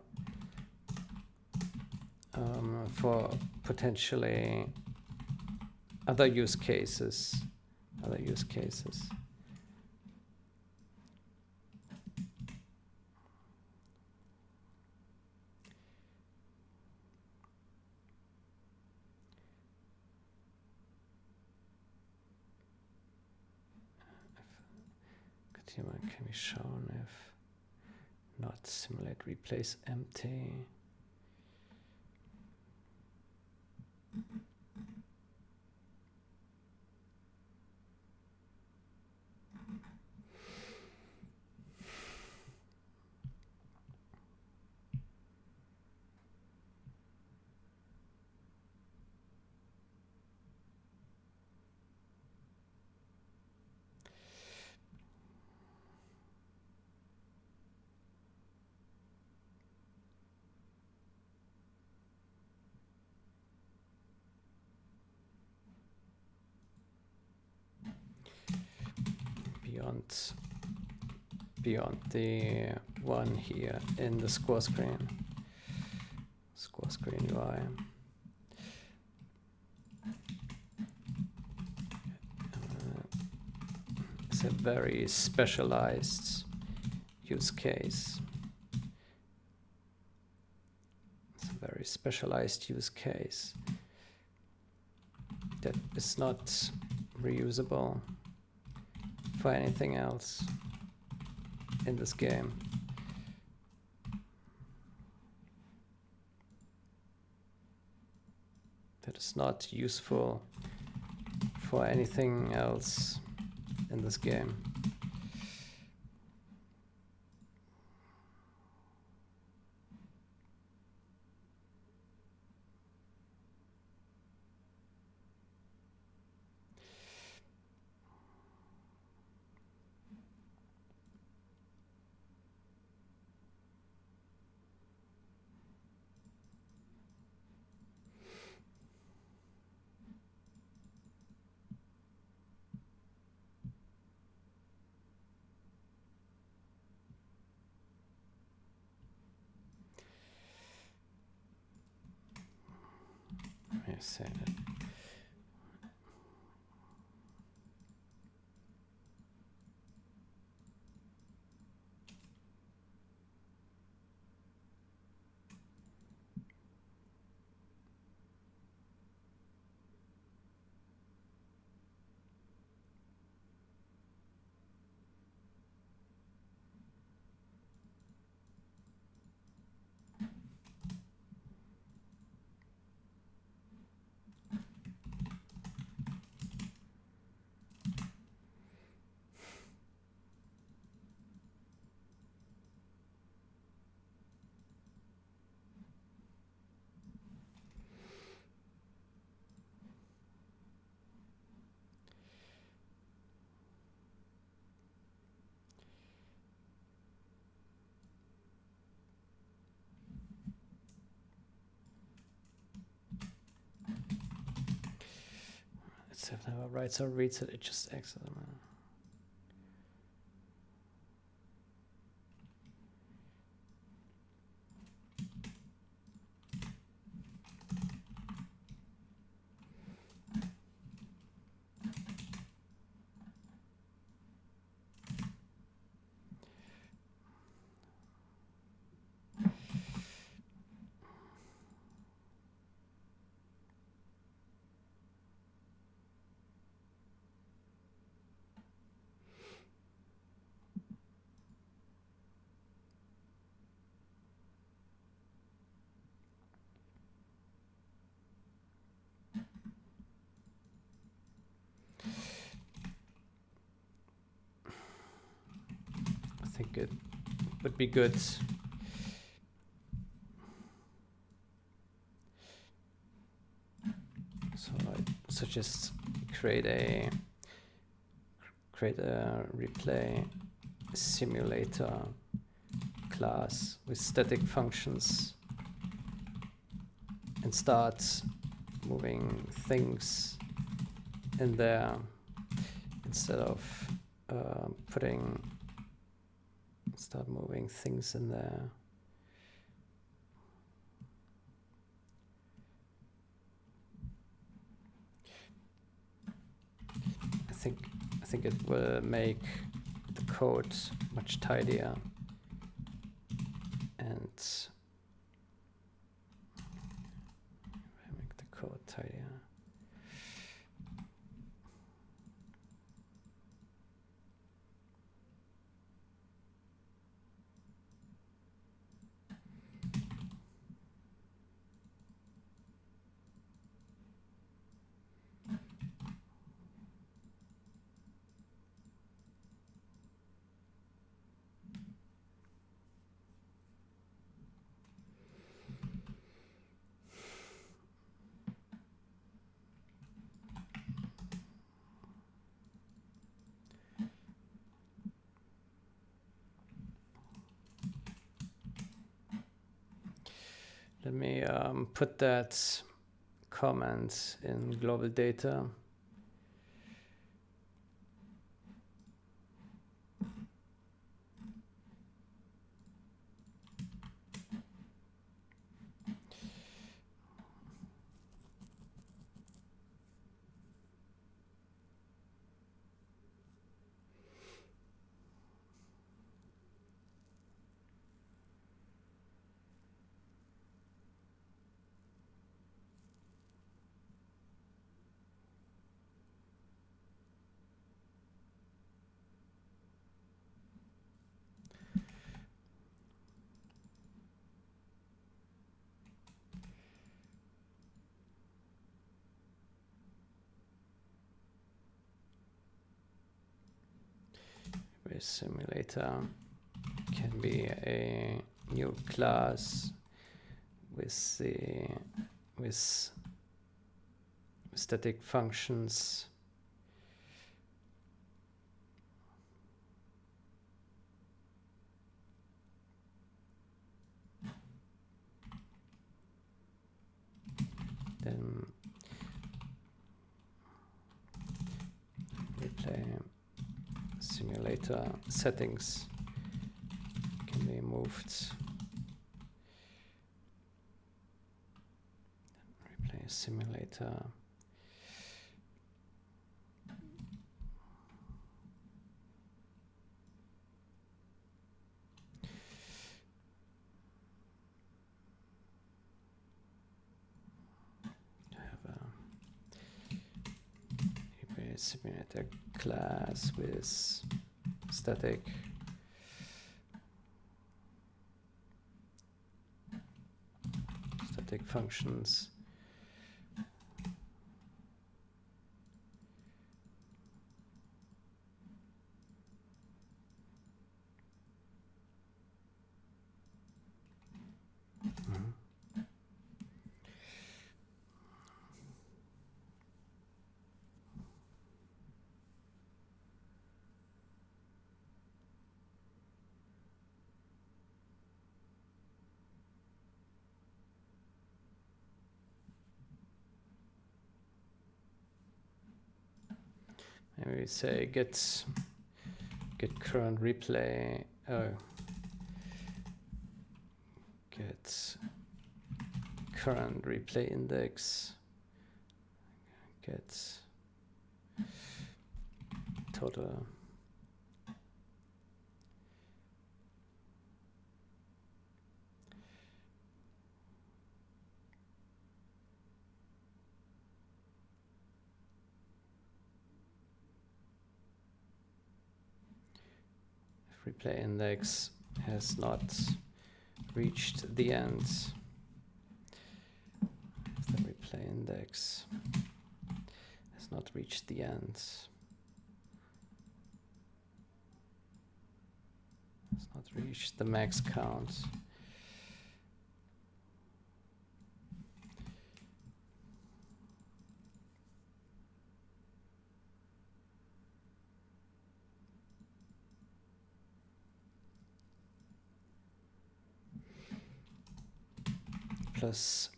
[SPEAKER 1] for potentially other use cases. Can be shown if not simulate replace empty. Beyond the one here in the score screen UI. It's a very specialized use case. That is not reusable for anything else in this game. That is not useful for anything else in this game. Say that. It never writes or reads it, it just exits them. think it would be good. So I suggest create a replay simulator class with static functions and start moving things in there instead of start moving things in there. I think it will make the code much tidier and make the code tidier. Let me put that comment in global data. Simulator can be a new class with static functions. Then replay simulator settings can be moved. Replay simulator. Simulator class with static functions. Maybe we say get current replay. Get current replay index. Get total. Replay index has not reached the end. The replay index has not reached the end. It's not reached the max count. Plus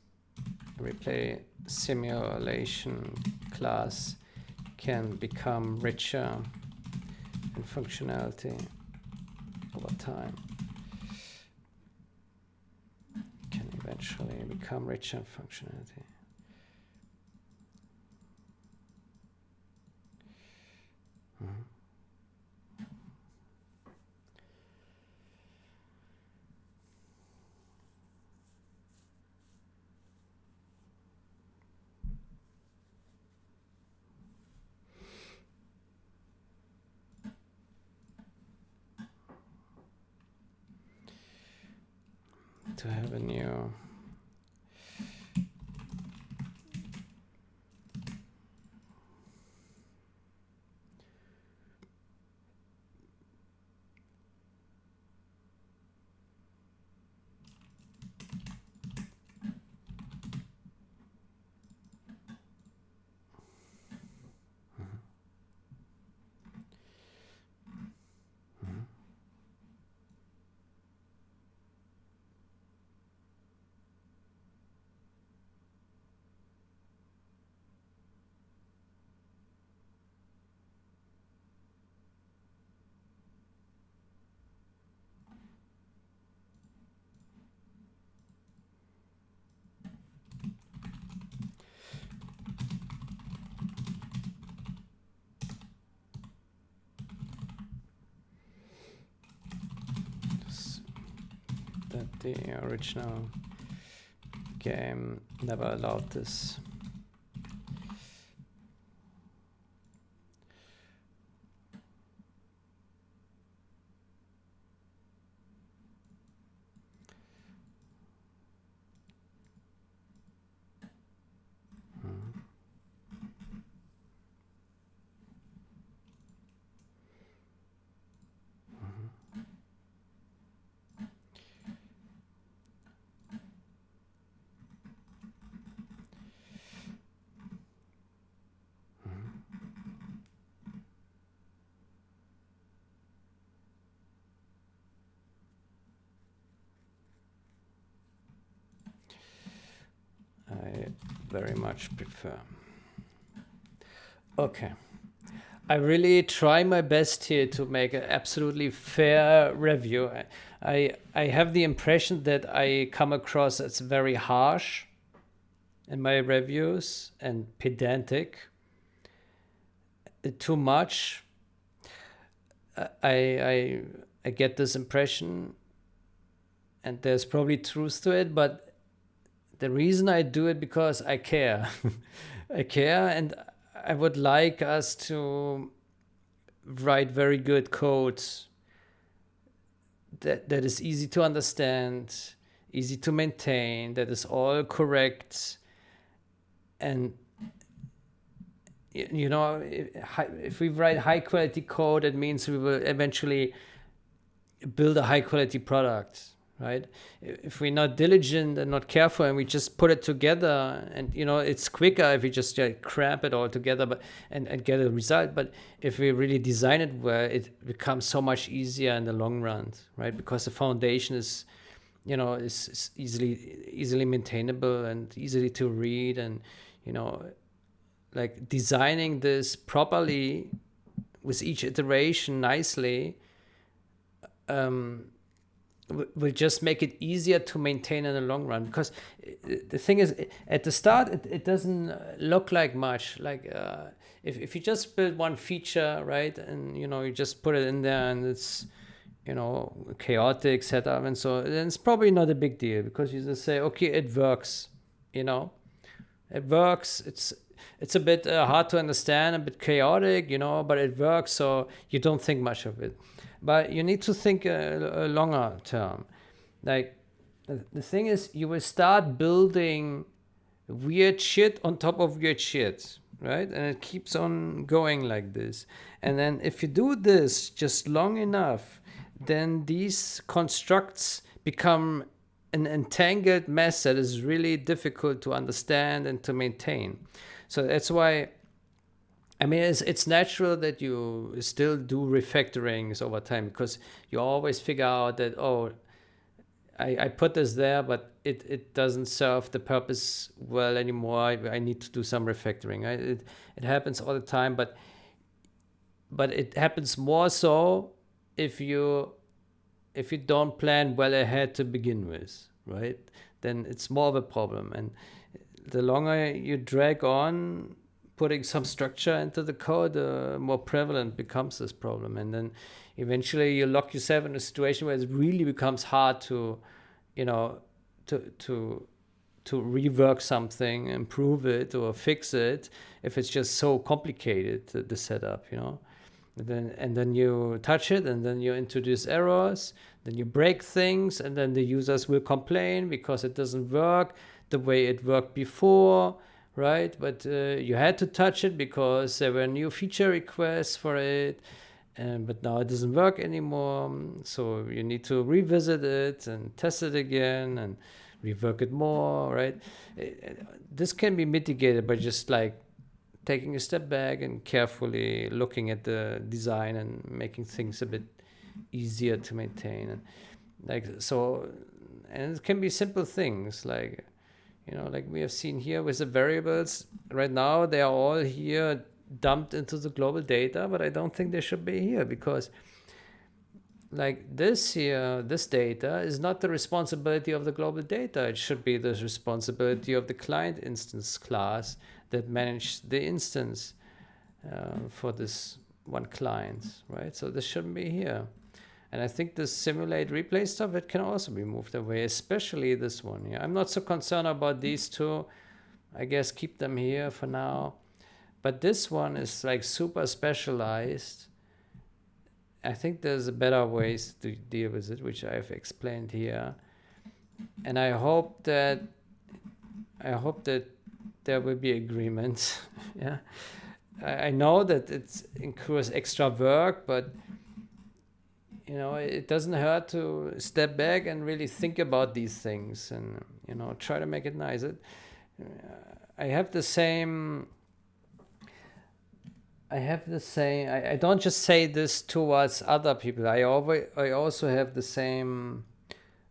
[SPEAKER 1] replay simulation class can become richer in functionality over time. Can eventually become richer in functionality. To have a new that the original game never allowed this. I very much prefer. Okay. I really try my best here to make an absolutely fair review. I have the impression that I come across as very harsh in my reviews and pedantic. Too much. I get this impression, and there's probably truth to it, but the reason I do it because I care. I care, and I would like us to write very good code that is easy to understand, easy to maintain, that is all correct. And you know, if we write high quality code, it means we will eventually build a high quality product, right? If we're not diligent and not careful and we just put it together, and you know, it's quicker if we just cramp it all together, but and get a result. But if we really design it well, it becomes so much easier in the long run, right? Because the foundation is, you know, is easily maintainable and easily to read, and you know, like designing this properly with each iteration nicely will just make it easier to maintain in the long run. Because the thing is, at the start, it doesn't look like much. Like if you just build one feature, right, and you know, you just put it in there and it's, you know, chaotic setup, and so then it's probably not a big deal, because you just say, okay, it works, you know, it works. It's a bit hard to understand, a bit chaotic, you know, but it works, so you don't think much of it. But you need to think a longer term. Like, the thing is, you will start building weird shit on top of weird shit, right? And it keeps on going like this. And then if you do this just long enough, then these constructs become an entangled mess that is really difficult to understand and to maintain. So that's why, I mean, it's natural that you still do refactorings over time, because you always figure out that, oh, I put this there, but it doesn't serve the purpose well anymore. I need to do some refactoring. It happens all the time, but it happens more so if you don't plan well ahead to begin with, right? Then it's more of a problem. And the longer you drag on putting some structure into the code, the more prevalent becomes this problem. And then eventually you lock yourself in a situation where it really becomes hard to, you know, to rework something, improve it, or fix it if it's just so complicated, the setup, you know. And then you touch it, and then you introduce errors, then you break things, and then the users will complain because it doesn't work the way it worked before, right? But you had to touch it because there were new feature requests for it, but now it doesn't work anymore. So you need to revisit it and test it again and rework it more, right? This can be mitigated by just like taking a step back and carefully looking at the design and making things a bit easier to maintain. And like, so, and it can be simple things like, you know, like we have seen here with the variables right now, they are all here dumped into the global data, but I don't think they should be here, because like this here, this data is not the responsibility of the global data. It should be the responsibility of the client instance class that managed the instance for this one client, right? So this shouldn't be here. And I think this simulate replay stuff, it can also be moved away, especially this one here. I'm not so concerned about these two. I guess keep them here for now. But this one is like super specialized. I think there's better ways to deal with it, which I've explained here. And I hope that there will be agreement. Yeah, I know that it incurs extra work, but you know, it doesn't hurt to step back and really think about these things and, you know, try to make it nice. I have the same. I don't just say this towards other people. I also have the same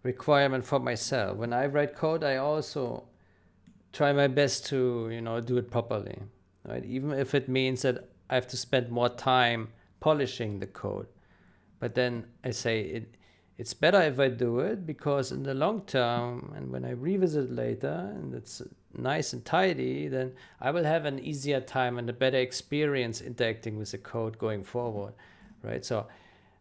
[SPEAKER 1] requirement for myself. When I write code, I also try my best to, you know, do it properly, right? Even if it means that I have to spend more time polishing the code. But then I say it's better if I do it, because in the long term, and when I revisit later and it's nice and tidy, then I will have an easier time and a better experience interacting with the code going forward, right? So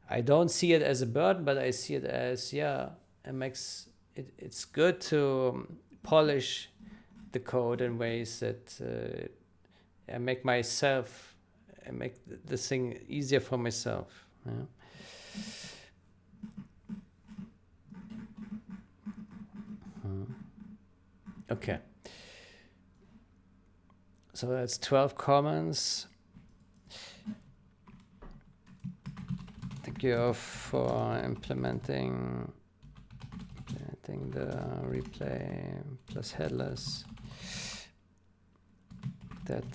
[SPEAKER 1] I don't see it as a burden, but I see it as, yeah, it's good to polish the code in ways that I make the thing easier for myself. Yeah. Okay. So that's 12 comments. Thank you for implementing the replay plus headless. That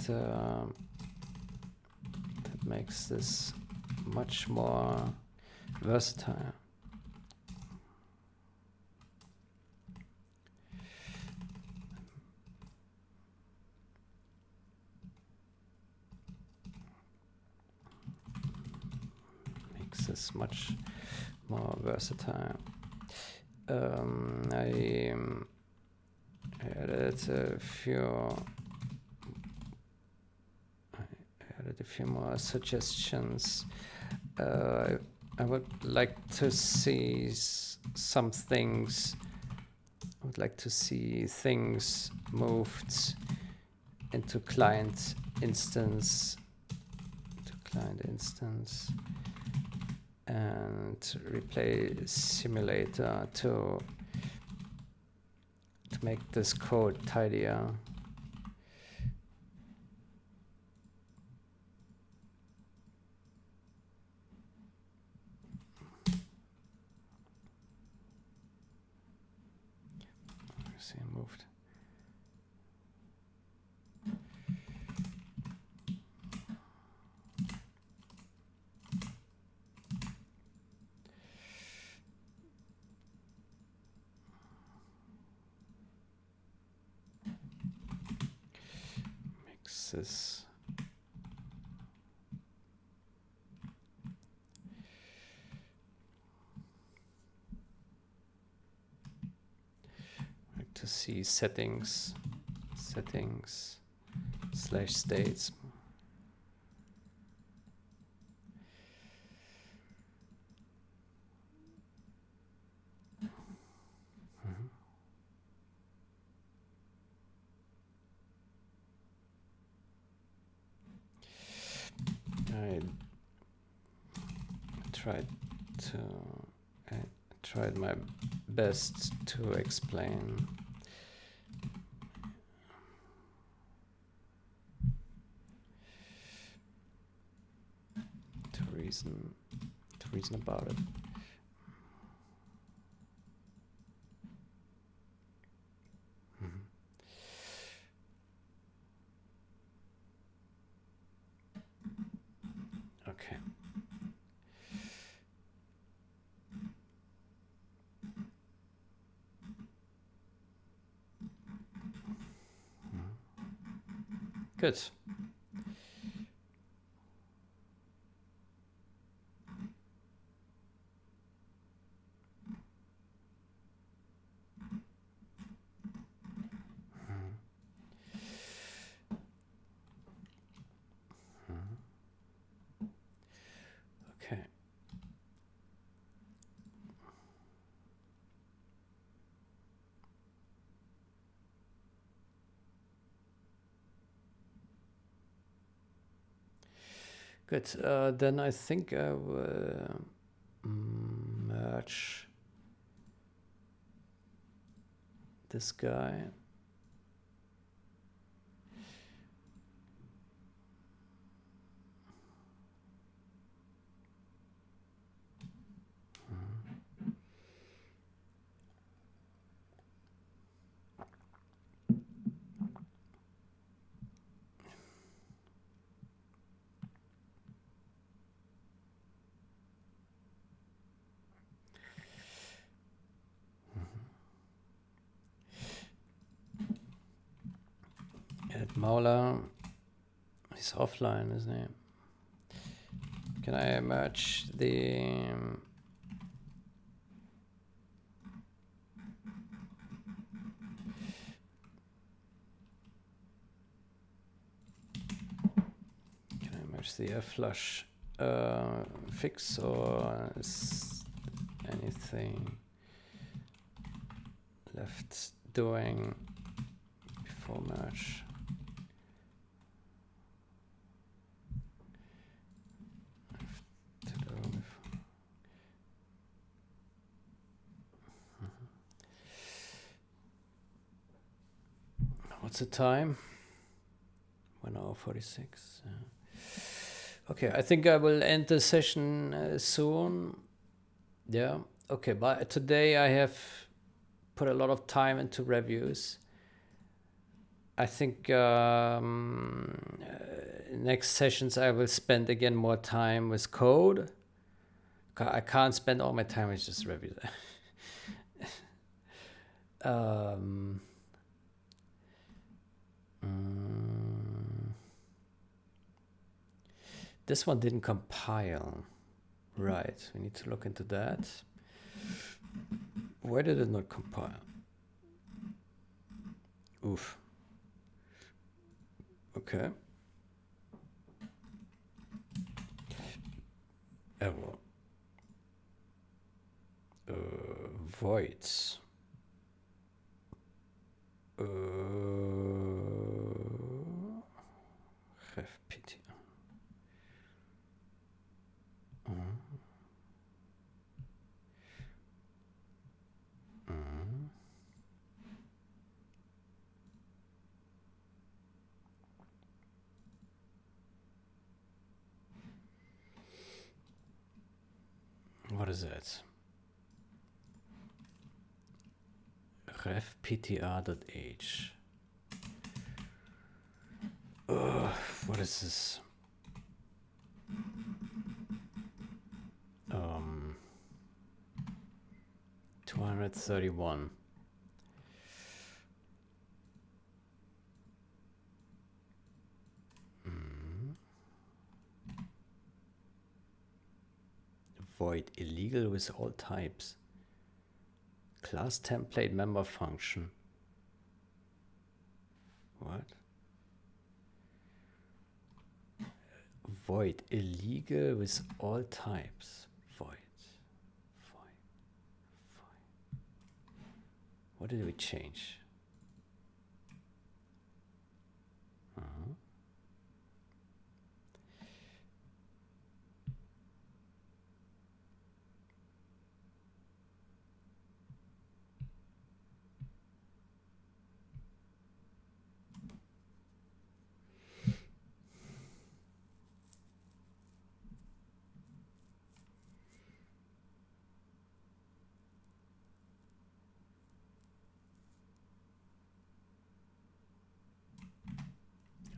[SPEAKER 1] makes this much more versatile. Makes this much more versatile. I added a few more suggestions. I would like to see some things. I would like to see things moved into client instance, and replay simulator to make this code tidier. See, moved. Mixes. To see settings / states. I tried my best to explain to reason about it. Okay. Good. Okay. Good. Then I think I will merge this guy. Add Mauler. He's offline, isn't he? Can I merge the flush fix, or is anything left doing before merge? What's the time? 1:46. Okay, I think I will end the session soon. Yeah. Okay, but today I have put a lot of time into reviews. I think next sessions I will spend again more time with code. I can't spend all my time with just reviews. This one didn't compile. Right, we need to look into that. Why did it not compile? Oof. Okay. Error. Voids. Ref PT. What is that? ref ptr.h. What is this? 231. Void illegal with all types. Class template member function. What? Void illegal with all types. Void. What did we change?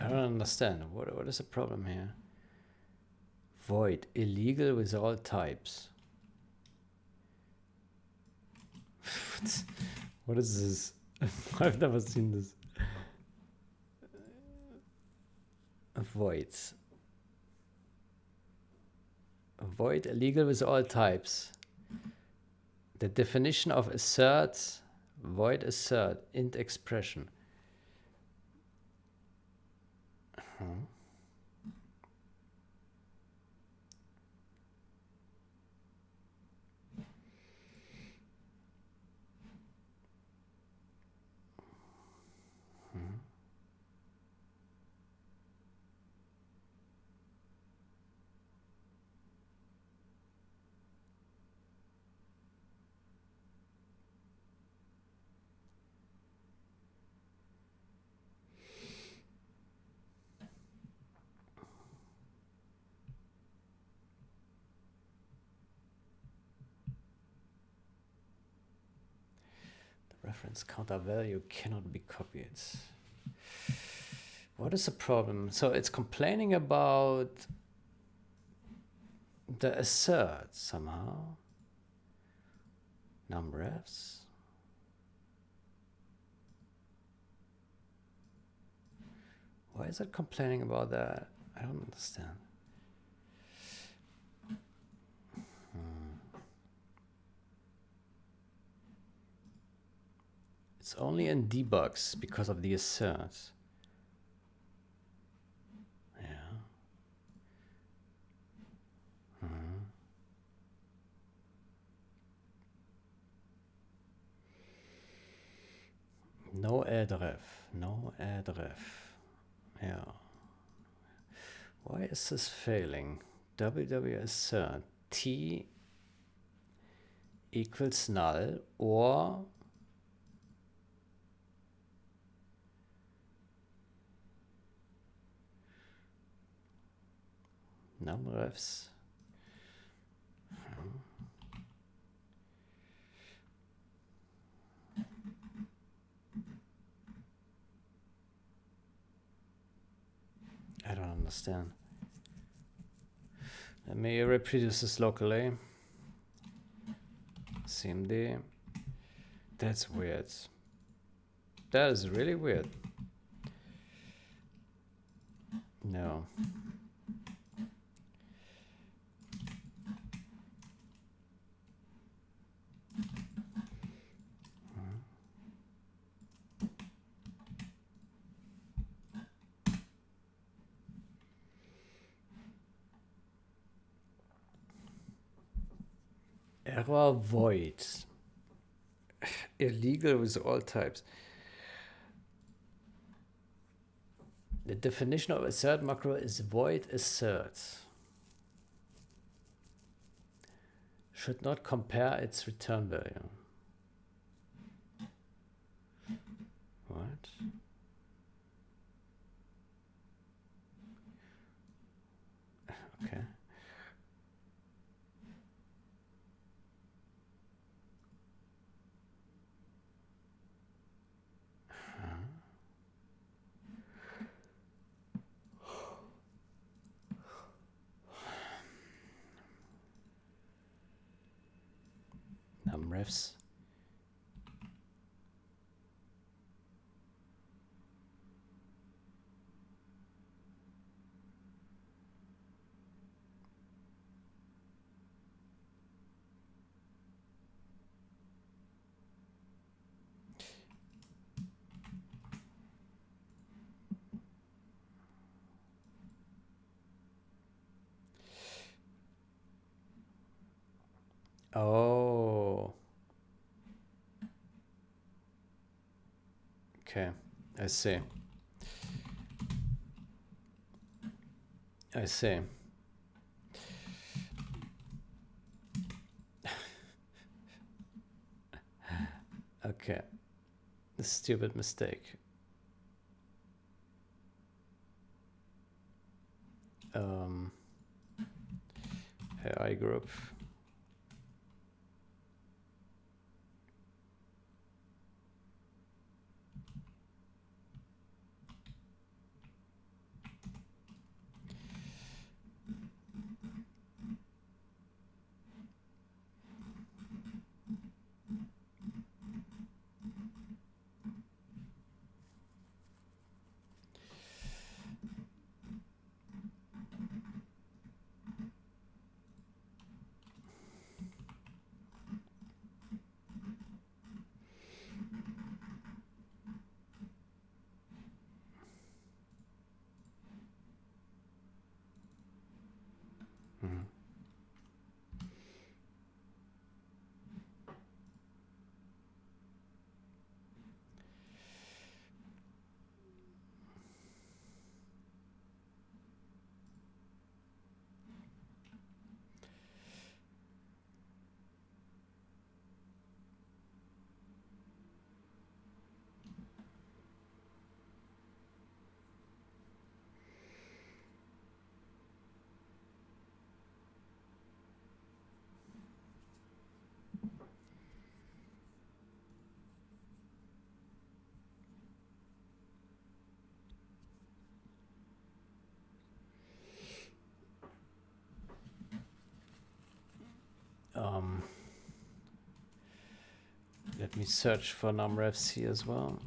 [SPEAKER 1] I don't understand. What is the problem here? Void illegal with all types. What is this? I've never seen this. Voids. Void illegal with all types. The definition of assert, void assert, int expression. Reference counter value cannot be copied. What is the problem? So it's complaining about the assert somehow. Numrefs. Why is it complaining about that? I don't understand. It's only in debugs because of the assert. Yeah. No addref. No addref. Yeah. Why is this failing? ww assert t equals null or numrefs. I don't understand. Let me reproduce this locally. CMD. That's weird. That is really weird. No. Error void. Illegal with all types. The definition of assert macro is void assert. Should not compare its return value. What? Okay. num_refs. Oh. Okay, I see. I see. Okay. A stupid mistake. AI group. Let me search for num_refs here as well.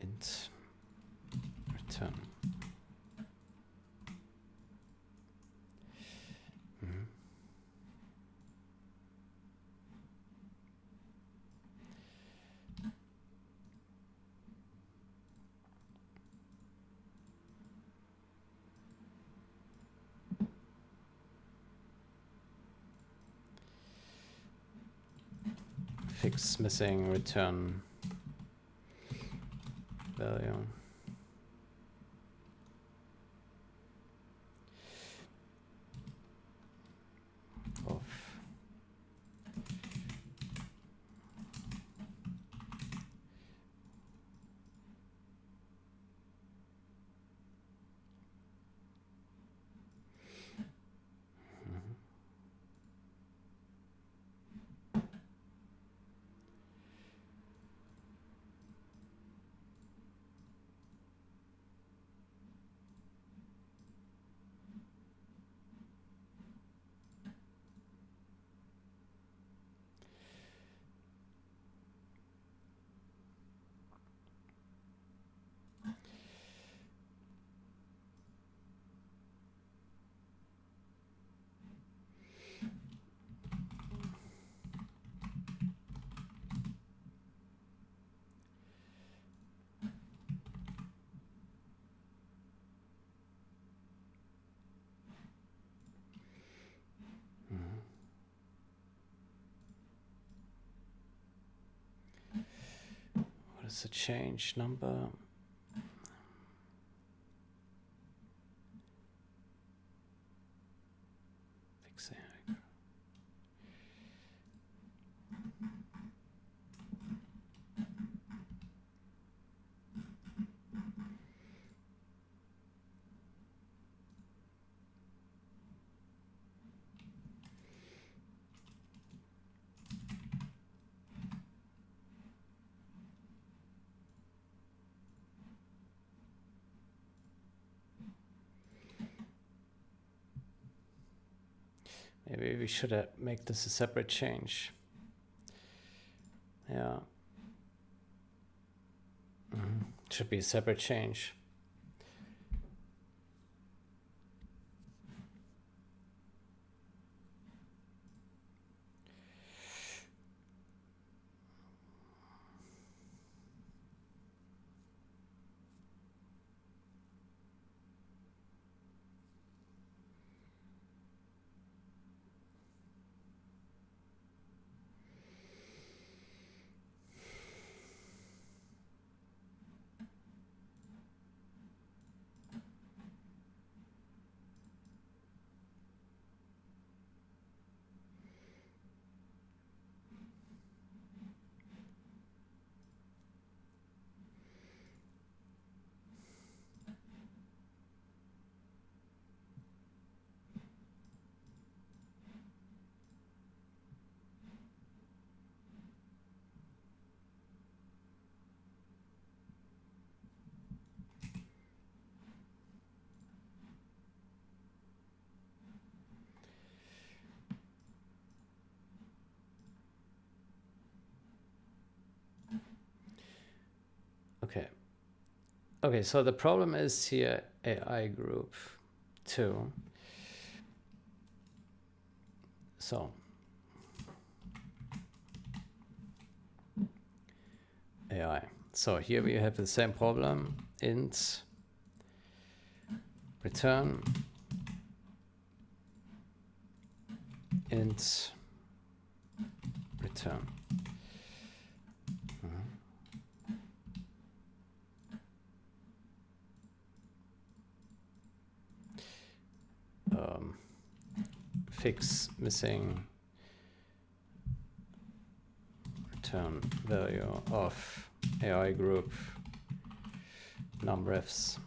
[SPEAKER 1] Int return. Fix missing return value. Of what is the change number? Fixing. Maybe we should make this a separate change. Yeah. Should be a separate change. Okay. Okay, so the problem is here AI group 2. So AI. So here we have the same problem. Int return int return. Fix missing return value of AI group numRefs.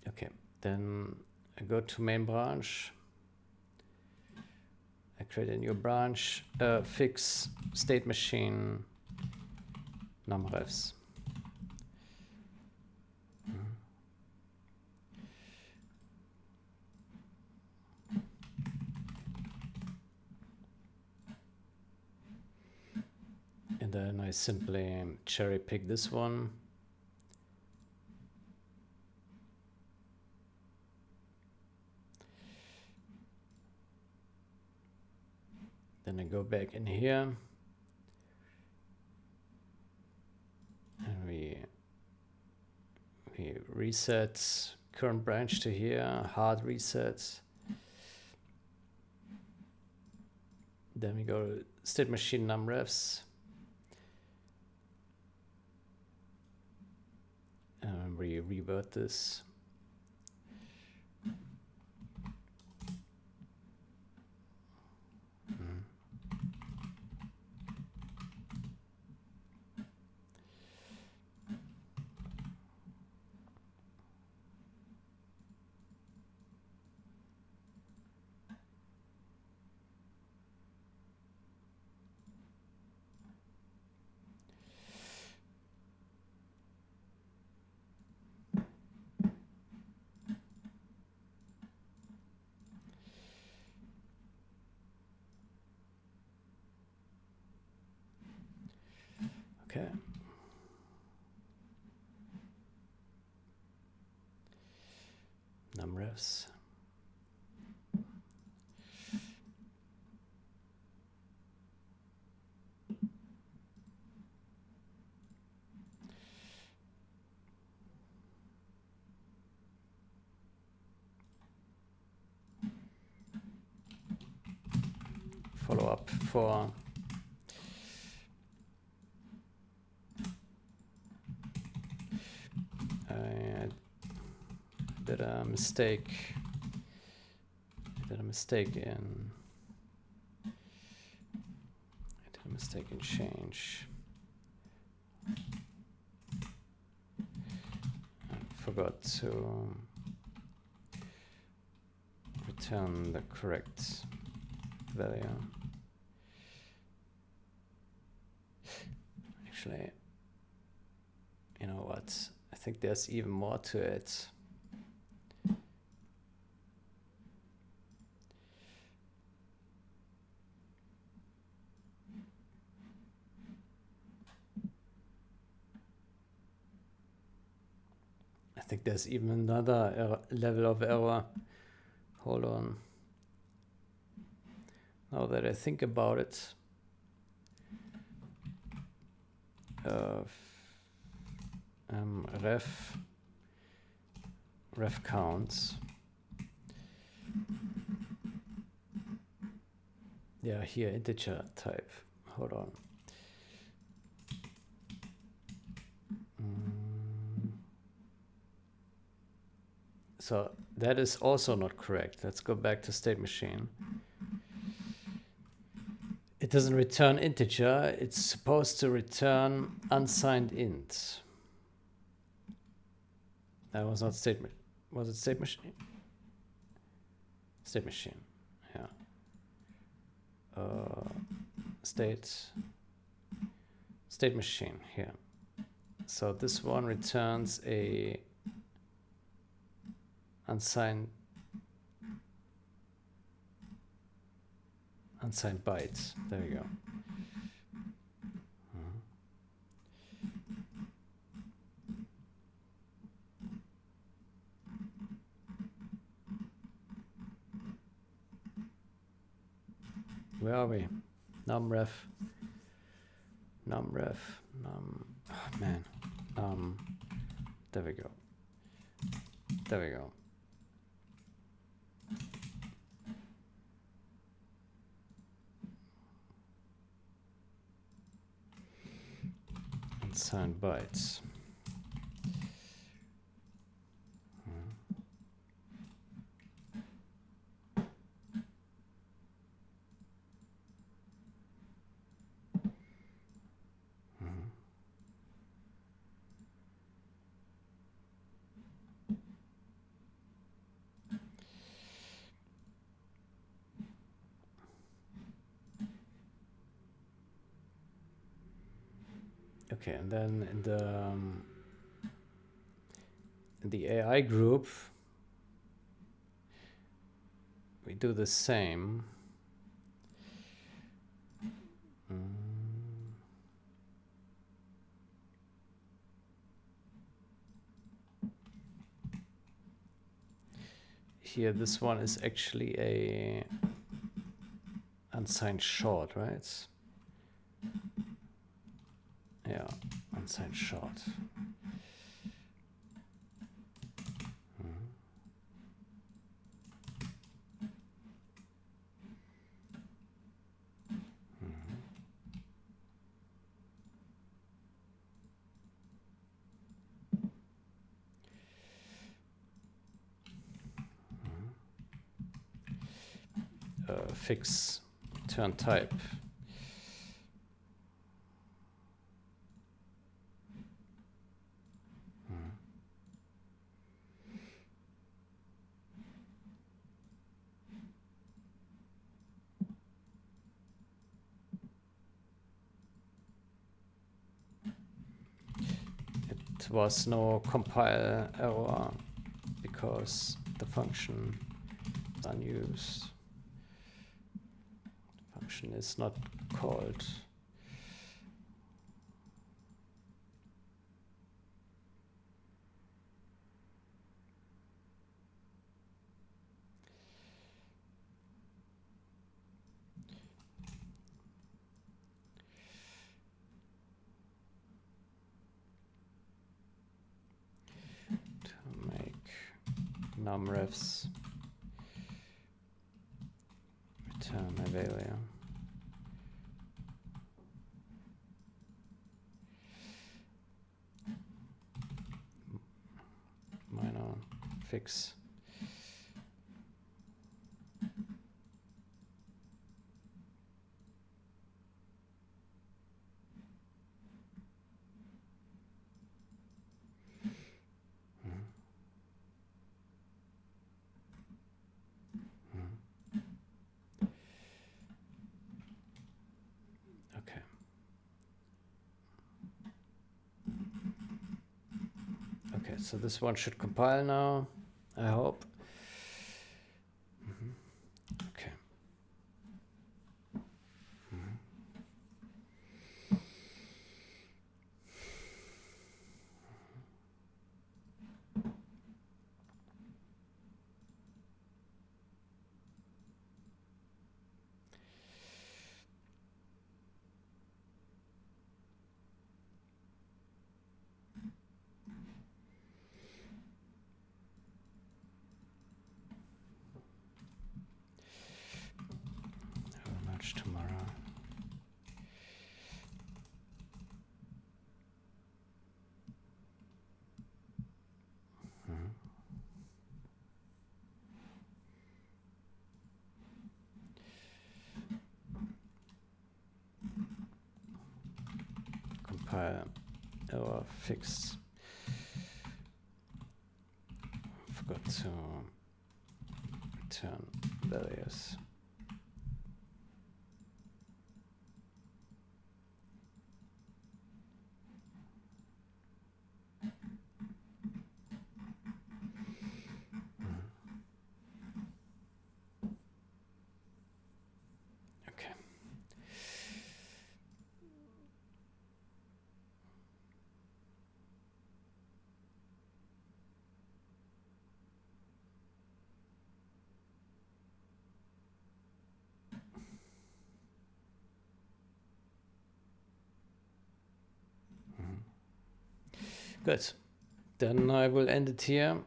[SPEAKER 1] Okay, then I go to main branch. I create a new branch, fix state machine numRefs. And then I simply cherry pick this one. Then I go back in here and we reset current branch to here, hard reset. Then we go to state machine numRefs. And we revert this. Okay. numRefs. Follow up for I did a mistake. I did a mistake in change. I forgot to return the correct value. Actually, you know what? I think there's even more to it. I think there's even another level of error. Hold on. Now that I think about it, ref counts. Yeah, here integer type. Hold on. So that is also not correct. Let's go back to state machine. It doesn't return integer. It's supposed to return unsigned int. That was not statement. Was it state machine? State machine. Yeah. State machine here. So this one returns a unsigned byte. There we go. Where are we? Numref. Oh, man. There we go. There we go. Unsigned bytes. Okay, and then in the AI group, we do the same. Here, this one is actually a unsigned short, right? Yeah, unsigned short. Fix turn type. It was no compile error because the function is unused. The function is not called. Numrefs return a value. Minor fix. Okay, so this one should compile now, I hope. Okay. How much tomorrow? Compile or fix. Forgot to return values. Okay. Good. Then I will end it here.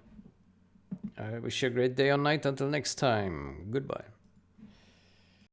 [SPEAKER 1] I wish you a great day or night. Until next time. Goodbye.